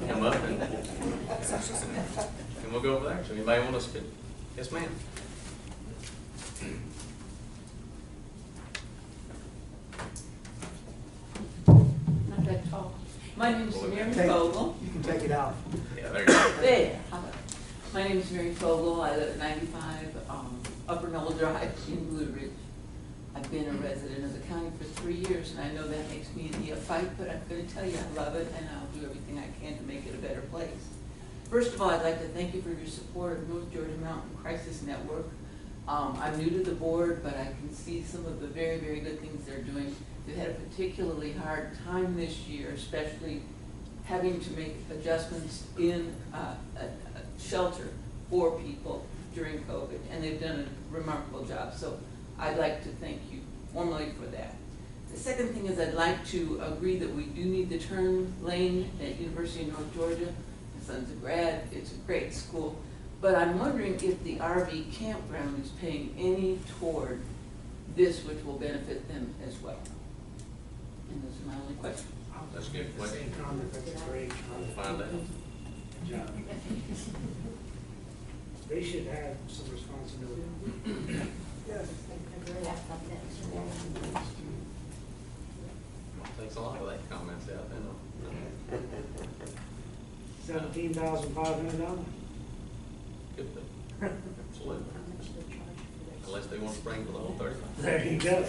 Come up and we'll go over there. So anybody want to speak? Yes, ma'am. Not that tall. My name is Mary Take- Fogel. You can take it off. Yeah, there you go. There. My name is Mary Fogel. I live at 95 Upper Knoll Drive in Blue Ridge. I've been a resident of the county for 3 years, and I know that makes me a neophyte, but I'm going to tell you I love it, and I'll do everything I can to make it a better place. First of all, I'd like to thank you for your support of North Georgia Mountain Crisis Network. I'm new to the board, but I can see some of the very, very good things they're doing. They've had a particularly hard time this year, especially having to make adjustments in a shelter for people during COVID, and they've done a remarkable job. So I'd like to thank you formally for that. The second thing is I'd like to agree that we do need the turn lane at University of North Georgia. My son's a grad, it's a great school, but I'm wondering if the RV campground is paying any toward this, which will benefit them as well. And those are my only questions. That's a good question. That's a great We'll find out. job. They should have some responsibility. Takes a lot of that comments out, then. $17,500. Good thing. Absolutely. Unless they want to spring for the whole 35. There you go.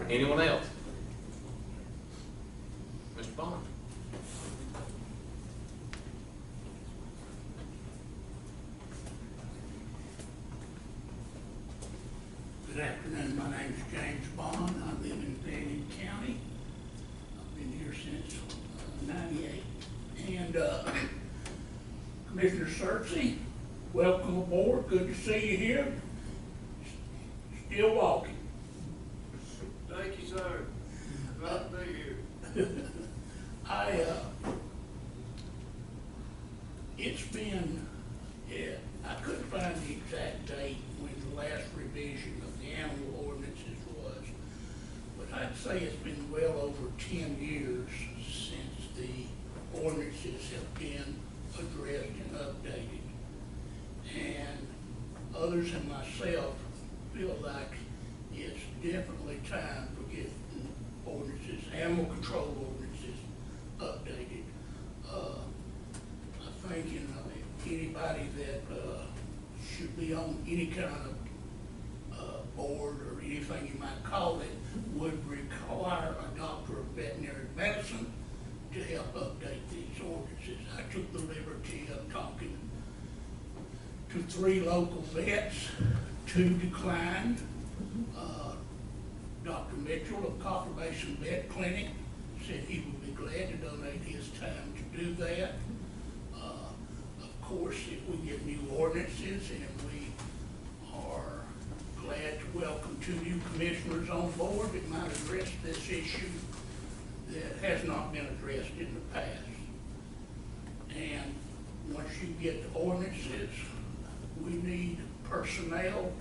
Anyone else? Mr. Bond? Good afternoon, my name's James Bond, I live in Bannon County. I've been here since '98, and And Commissioner Cersei, welcome aboard. Good to see you here. Still walking. Thank you, sir. Glad to be here. It's been, I couldn't find the exact date when the last revision of the animal ordinances was, but I'd say it's been well over 10 years since the ordinances have been addressed and updated. And others and myself feel like it's definitely time for getting ordinances, animal control ordinances updated. I think, anybody that should be on any kind of board or anything you might call it would require a doctor of veterinary medicine to help update these ordinances. I took the liberty of talking to 3 local vets, 2 declined. Dr. Mitchell of Copper Basin Vet Clinic said he would be glad to donate his time to do that. Of course, if we get new ordinances, and we are glad to welcome 2 new commissioners on board that might address this issue that has not been addressed in the past. And once you get the ordinances, we need personnel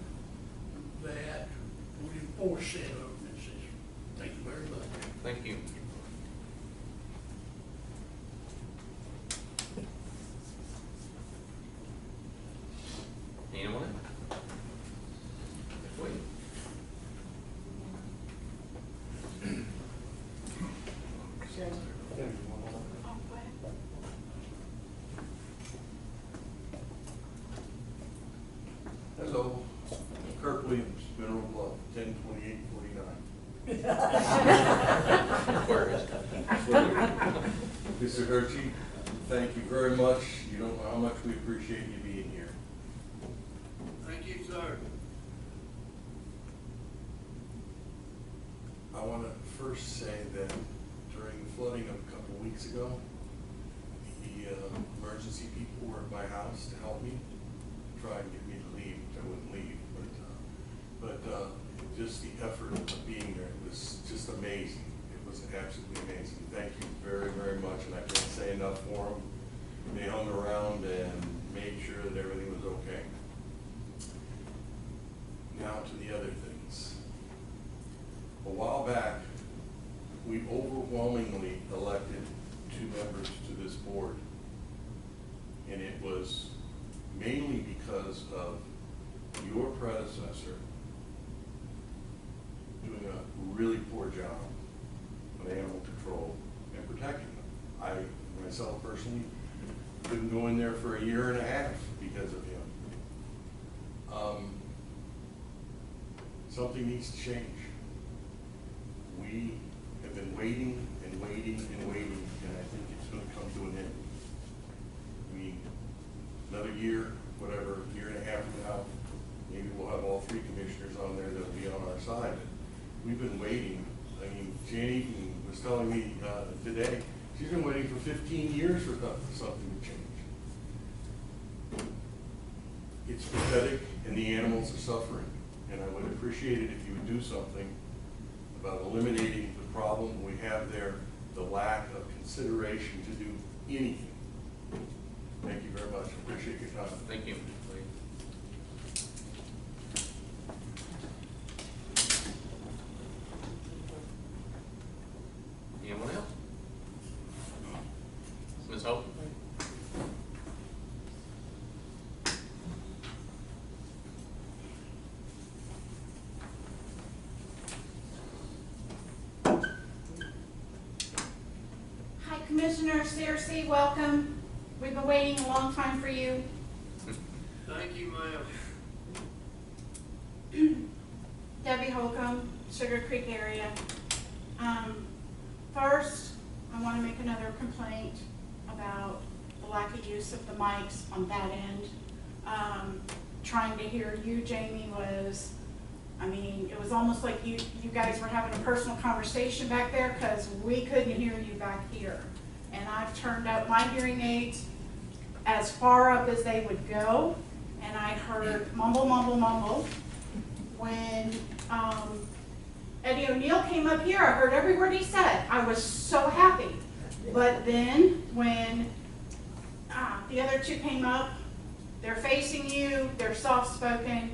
that would enforce said ordinances. Thank you very much. Thank you. Anyone? Wait. Hello, Kirk Williams, Mineral Bluff, 102849. Where is it? Mr. Hershey, thank you very much. You don't know how much we appreciate you being here. Thank you, sir. I want to first say that during the flooding of a couple of weeks ago, the emergency people were at my house to help me, try and get me to leave. I wouldn't leave, but just the effort of being there was just amazing. It was absolutely amazing. Thank you very, very much, and I can't say enough for them. They hung around and made sure that everything was okay. Now to the other things. A while back, we overwhelmingly elected 2 members to this board, and it was mainly because of your predecessor doing a really poor job of animal control and protecting them. I, myself personally, couldn't go in there for a year and a half because of him. Something needs to change. We have been waiting and waiting and waiting, and I think it's going to come to an end. I mean, another year, whatever, year and a half from now, maybe we'll have all 3 commissioners on there that'll be on our side. We've been waiting. I mean, Janie was telling me today, she's been waiting for 15 years for something to change. It's pathetic, and the animals are suffering. And I would appreciate it if you would do something about eliminating the problem we have there, the lack of consideration to do anything. Thank you very much. I appreciate your time. Thank you. Anyone else? Ms. Hope? Hi, Commissioner Cersei, welcome. We've been waiting a long time for you. Thank you, ma'am. Debbie Holcomb, Sugar Creek area. First, I want to make another complaint about the lack of use of the mics on that end. Trying to hear you, Jamie, was, I mean, it was almost like you guys were having a personal conversation back there because we couldn't hear you back here. and I've turned up my hearing aids as far up as they would go, and I heard mumble, mumble, mumble. When Eddie O'Neill came up here, I heard every word he said. I was so happy. But then when the other two came up, they're facing you, they're soft-spoken,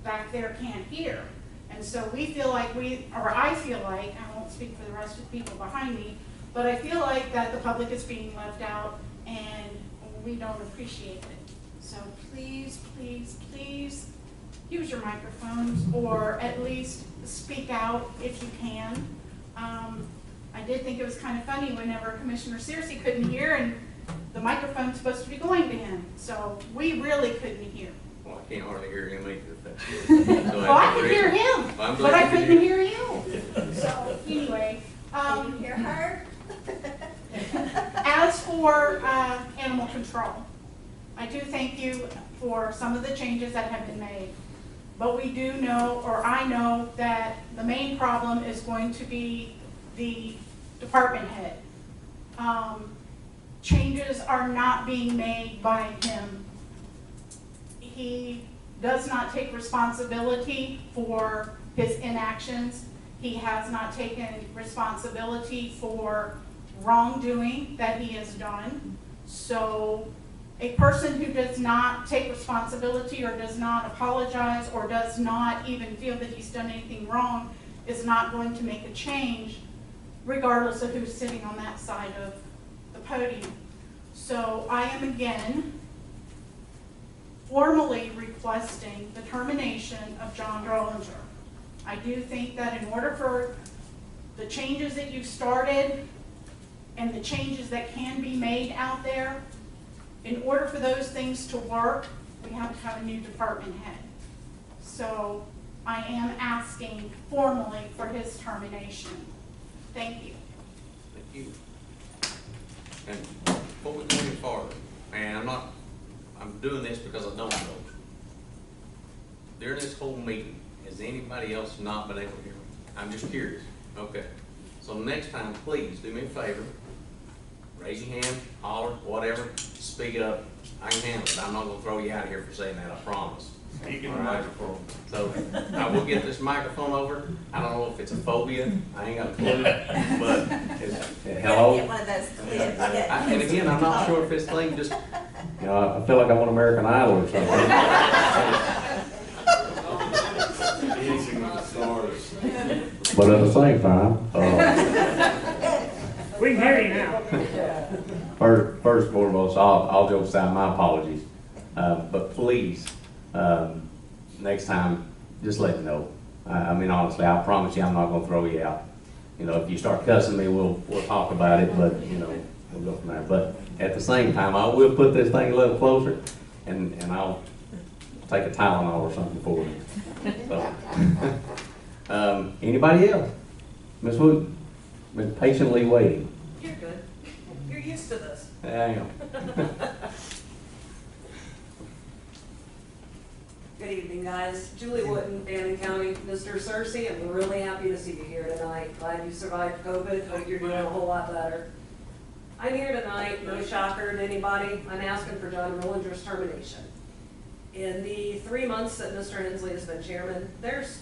back there can't hear. And so we feel like I feel like, I won't speak for the rest of the people behind me, but I feel like that the public is being left out and we don't appreciate it. So please, please, please use your microphones or at least speak out if you can. I did think it was kind of funny whenever Commissioner Searcy couldn't hear and the microphone's supposed to be going to him. So we really couldn't hear. Well, I can't hardly hear him either. If that's good. So Well, I could hear him, I'm but I glad you couldn't did. hear you. So anyway. Can you hear her? As for animal control, I do thank you for some of the changes that have been made. But we do know, or I know, that the main problem is going to be the department head. Changes are not being made by him. He does not take responsibility for his inactions. He has not taken responsibility for wrongdoing that he has done. So a person who does not take responsibility or does not apologize or does not even feel that he's done anything wrong is not going to make a change regardless of who's sitting on that side of the podium. So I am again formally requesting the termination of John Drollinger. I do think that in order for the changes that you've started and the changes that can be made out there, in order for those things to work, we have to have a new department head. So I am asking formally for his termination. Thank you. Thank you. And before we go any farther, and I'm doing this because I don't know. During this whole meeting, has anybody else not been able to hear me? I'm just curious. Okay. So next time, please do me a favor. Raise your hand, holler, whatever, speak up. I can handle it. I'm not gonna throw you out of here for saying that, I promise. All right? So I will get this microphone over. I don't know if it's a phobia. I ain't got a clue. But hello. Get one of those clips. And again, I'm not sure if this thing just, you know, I feel like I'm on American Idol or something. But at the same time, We can hear you now. first and foremost, all jokes aside, my apologies. But please, next time, just let me know. I mean, honestly, I promise you, I'm not gonna throw you out. You know, if you start cussing me, we'll talk about it, but, you know, we'll go from there. But at the same time, I will put this thing a little closer, and I'll take a Tylenol or something for you. So, anybody else? Ms. Wood, been patiently waiting. You're good. You're used to this. I am. Good evening, guys. Julie Wooden, Bannon County. Mr. Searcy, I'm really happy to see you here tonight. Glad you survived COVID. Hope you're doing a whole lot better. I'm here tonight, no shocker to anybody. I'm asking for John Rollinger's termination. In the 3 months that Mr. Hensley has been chairman,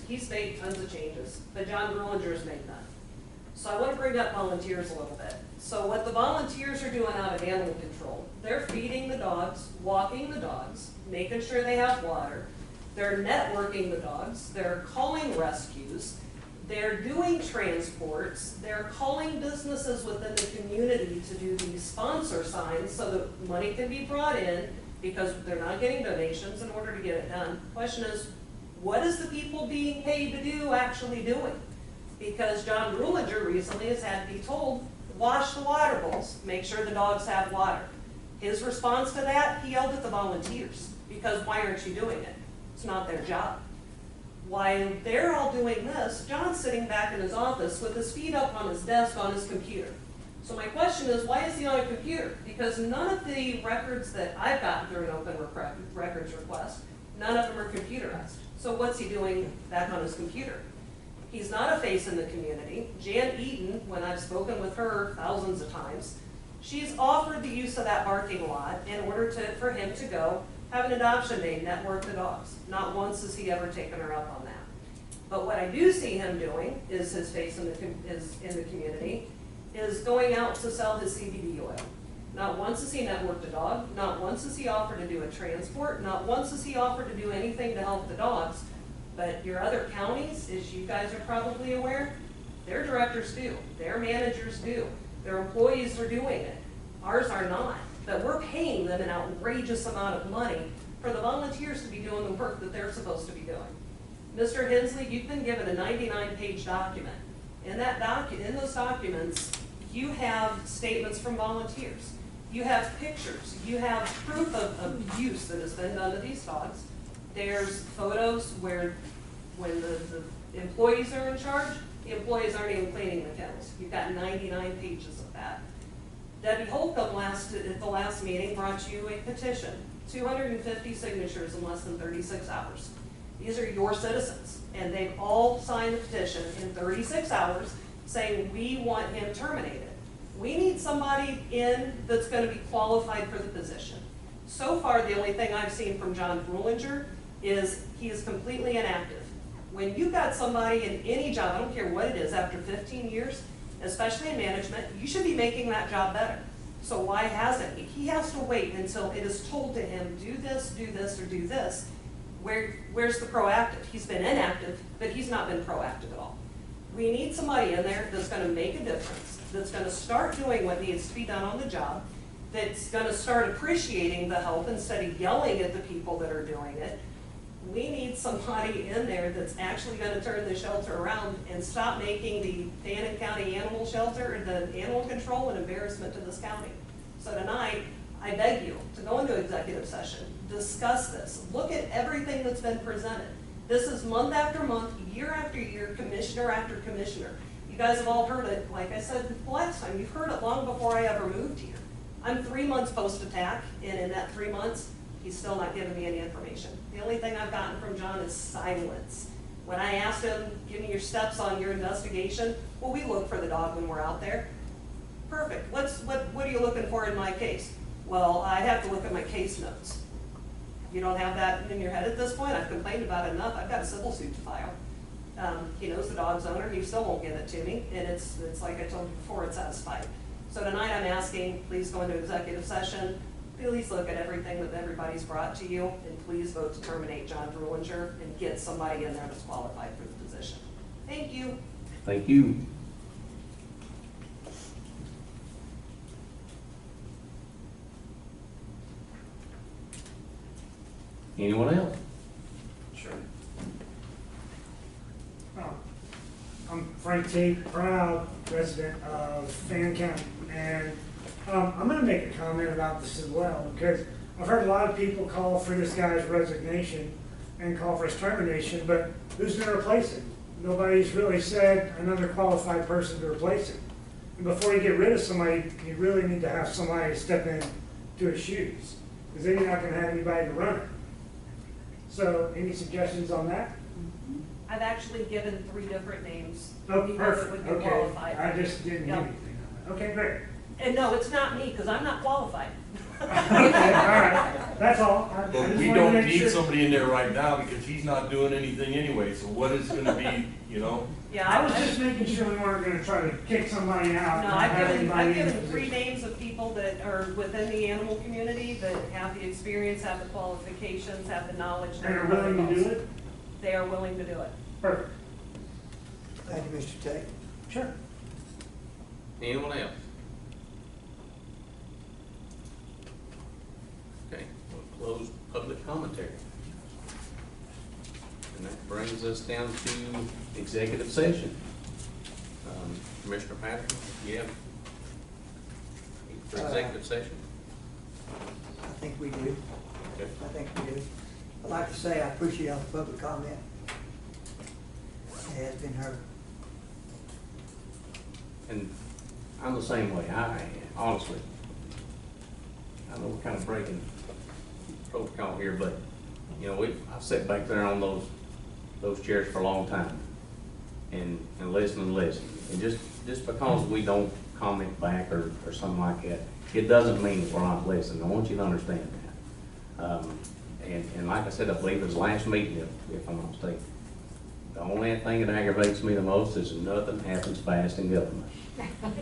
he's made tons of changes, but John Rollinger's made none. So I want to bring up volunteers a little bit. So what the volunteers are doing out of animal control, they're feeding the dogs, walking the dogs, making sure they have water. They're networking the dogs. They're calling rescues. They're doing transports. They're calling businesses within the community to do these sponsor signs so that money can be brought in because they're not getting donations in order to get it done. Question is, what is the people being paid to do actually doing? Because John Rollinger recently has had to be told, wash the water bowls, make sure the dogs have water. His response to that, he yelled at the volunteers, because why aren't you doing it? It's not their job. While they're all doing this, John's sitting back in his office with his feet up on his desk on his computer. So my question is, why is he on a computer? Because none of the records that I've gotten through an open records request, none of them are computerized. So what's he doing back on his computer? He's not a face in the community. Jan Eaton, when I've spoken with her thousands of times, She's offered the use of that parking lot in order for him to go have an adoption day, network the dogs. Not once has he ever taken her up on that. But what I do see him doing is his face in the community, is going out to sell his CBD oil. Not once has he networked a dog, not once has he offered to do a transport, not once has he offered to do anything to help the dogs. But your other counties, as you guys are probably aware, their directors do, their managers do, their employees are doing it. Ours are not, but we're paying them an outrageous amount of money for the volunteers to be doing the work that they're supposed to be doing. Mr. Hensley, you've been given a 99-page document. In those documents, you have statements from volunteers. You have pictures. You have proof of use that has been done to these dogs. There's photos where when the employees are in charge, the employees aren't even cleaning the kennels. You've got 99 pages of that. Debbie Holcomb at the last meeting brought you a petition, 250 signatures in less than 36 hours. These are your citizens, and they've all signed the petition in 36 hours saying we want him terminated. We need somebody in that's going to be qualified for the position. So far, the only thing I've seen from John Frulinger is he is completely inactive. When you've got somebody in any job, I don't care what it is, after 15 years, especially in management, you should be making that job better. So why hasn't he? He has to wait until it is told to him, do this, or do this. Where's the proactive? He's been inactive, but he's not been proactive at all. We need somebody in there that's going to make a difference, that's going to start doing what needs to be done on the job, that's going to start appreciating the help instead of yelling at the people that are doing it. We need somebody in there that's actually going to turn the shelter around and stop making the Bannon County Animal Shelter or the animal control an embarrassment to this county. So tonight, I beg you to go into executive session, discuss this, look at everything that's been presented. This is month after month, year after year, commissioner after commissioner. You guys have all heard it, like I said the last time, you've heard it long before I ever moved here. I'm 3 months post-attack, and in that 3 months, he's still not giving me any information. The only thing I've gotten from John is silence. When I asked him, give me your steps on your investigation, well, we look for the dog when we're out there. Perfect. What are you looking for in my case? Well, I have to look at my case notes. You don't have that in your head at this point? I've complained about it enough. I've got a civil suit to file. He knows the dog's owner, and he still won't give it to me, and it's like I told you before, it's satisfied. So tonight I'm asking, please go into executive session, please look at everything that everybody's brought to you, and please vote to terminate John Frulinger and get somebody in there that's qualified for the position. Thank you. Thank you. Anyone else? Sure. I'm Frank T., proud resident of Fannin County, and I'm going to make a comment about this as well, because I've heard a lot of people call for this guy's resignation and call for his termination, but who's going to replace him? Nobody's really said another qualified person to replace him. And before you get rid of somebody, you really need to have somebody step in to his shoes, because then you're not going to have anybody to run it. So, any suggestions on that? I've actually given 3 different names. Oh, People perfect. that would be Okay. qualified. I just didn't hear Yep. anything on that. Okay, great. And no, it's not me, because I'm not qualified. Okay, all right. That's all. I But just we wanted to don't make need sure. somebody in there right now because he's not doing anything anyway, so what is gonna be, you know? Yeah, I was just making sure we weren't gonna try to kick somebody out. No, and I've have given anybody in the 3 position. names of people that are within the animal community that have the experience, have the qualifications, have the knowledge. And are willing to do it? They are willing to do it. Perfect. Thank you, Mr. Tate. Sure. Anyone else? Okay, we'll close public commentary. And that brings us down to executive session. Commissioner Patterson, you have for executive session? I think we do. Okay. I think we do. I'd like to say I appreciate all the public comment. It has been heard. And I'm the same way, honestly. I know we're kind of breaking protocol here, but, you know, I've sat back there on those chairs for a long time. and listen and listen. And just because we don't comment back or something like that, it doesn't mean that we're not listening. I want you to understand that. And like I said, I believe it was last meeting, if I'm not mistaken. The only thing that aggravates me the most is nothing happens fast in government.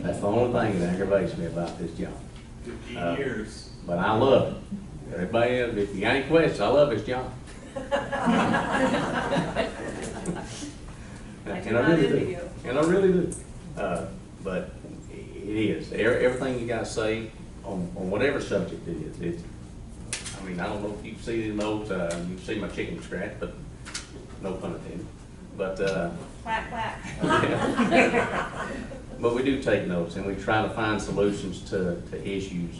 That's the only thing that aggravates me about this job. 15 years. But I love it. Everybody, if you got any questions, I love this job. And I really do. And I really do. But it is. Everything you guys say on whatever subject it is, it's, I mean, I don't know if you see those, you see my chicken scratch, but no pun intended. But, Quack, quack. but we do take notes, and we try to find solutions to issues,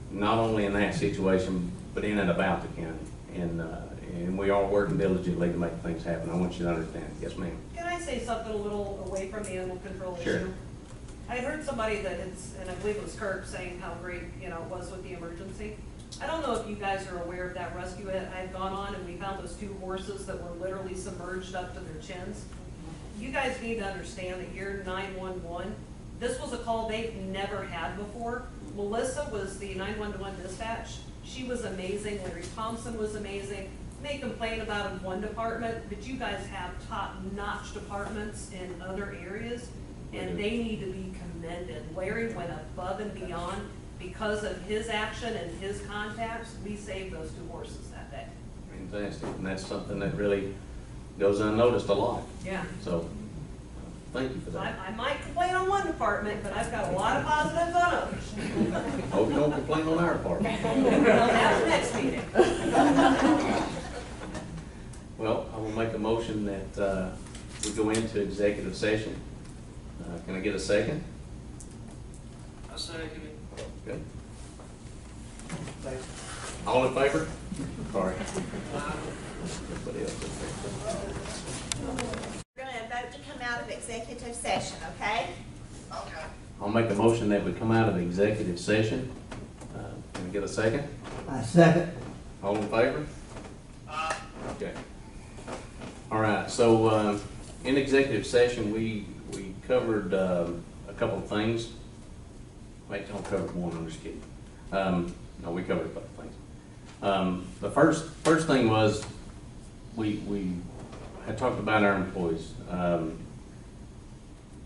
not only in that situation, but in and about the county. And we are working diligently to make things happen. I want you to understand. Yes, ma'am. Can I say something a little away from the animal control Sure. issue? I heard somebody that and I believe it was Kurt, saying how great, it was with the emergency. I don't know if you guys are aware of that rescue I had gone on, and we found those 2 horses that were literally submerged up to their chins. You guys need to understand that you're 911. This was a call they've never had before. Melissa was the 911 dispatch. She was amazing. Larry Thompson was amazing. They complain about in one department, but you guys have top-notch departments in other areas, and they need to be commended. Larry went above and beyond. Because of his action and his contacts, we saved those 2 horses that day. Fantastic. And that's something that really goes unnoticed a lot. Yeah. So, thank you for So that. I might complain on one department, but I've got a lot of positives on others. Hope you don't complain on our part. Well, that's the next meeting. Well, I will make a motion that we go into executive session. Can I get a second? I second it. Good. All in favor? Sorry. Everybody else is there. We're going to vote to come out of executive session, okay? I'll make a motion that we come out of executive session. Can I get a second? I second. All in favor? Okay. All right, so in executive session, we covered a couple of things. Wait, don't cover one, I'm just kidding. No, we covered a couple of things. The first thing was we had talked about our employees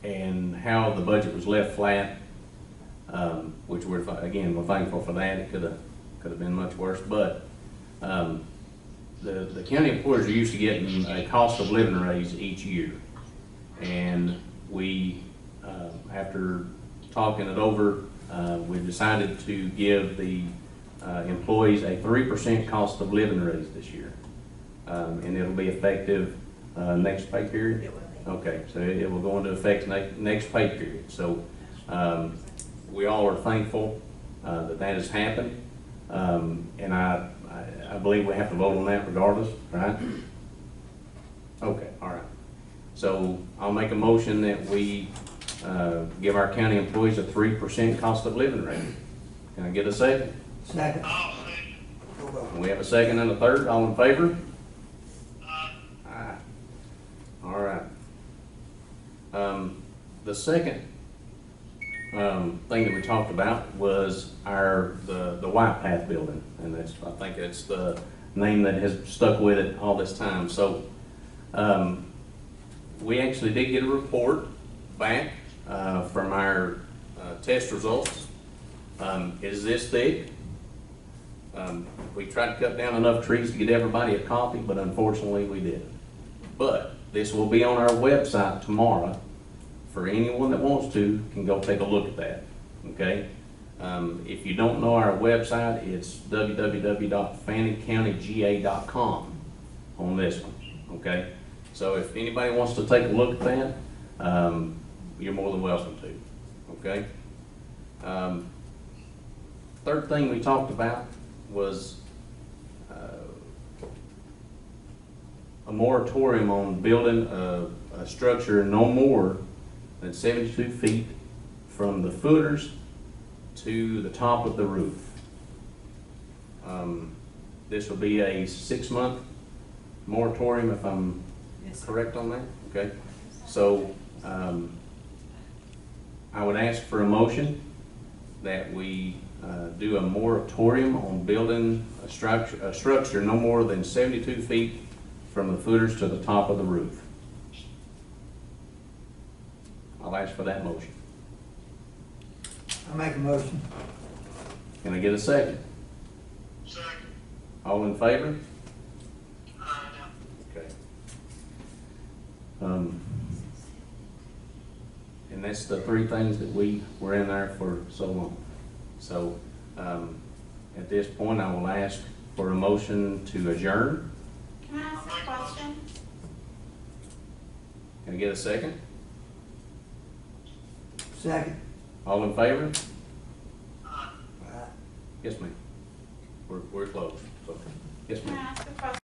and how the budget was left flat, which we're thankful for that. It could have been much worse, but the county employees are used to getting a cost of living raise each year, and we after talking it over, we decided to give the employees a 3% cost of living raise this year. And it'll be effective next pay period? It will be. Okay, so it will go into effect next pay period. So we all are thankful that has happened. And I believe we have to vote on that regardless, right? Okay, all right. So I'll make a motion that we give our county employees a 3% cost of living rate. Can I get a second? Second. We have a second and a third. All in favor? Aye. All right. The second thing that we talked about was the White Path building, and I think that's the name that has stuck with it all this time. So we actually did get a report back from our test results. It is this thick. We tried to cut down enough trees to get everybody a copy, but unfortunately we didn't. But this will be on our website tomorrow. For anyone that wants to, can go take a look at that, okay? If you don't know our website, it's www.fannincountyga.com on this one, okay? So if anybody wants to take a look at that, you're more than welcome to, okay? Third thing we talked about was a moratorium on building a structure no more than 72 feet from the footers to the top of the roof. This will be a 6-month moratorium, if I'm correct on that. Okay, So, I would ask for a motion that we do a moratorium on building a structure no more than 72 feet from the footers to the top of the roof. I'll ask for that motion. I make a motion. Can I get a second? Second. All in favor? Okay. And that's the three things that we were in there for so long. So, at this point, I will ask for a motion to adjourn. Can I ask a question? Can I get a second? Second. All in favor? Yes, ma'am. We're closed. So, yes, Can I ma'am. ask a question?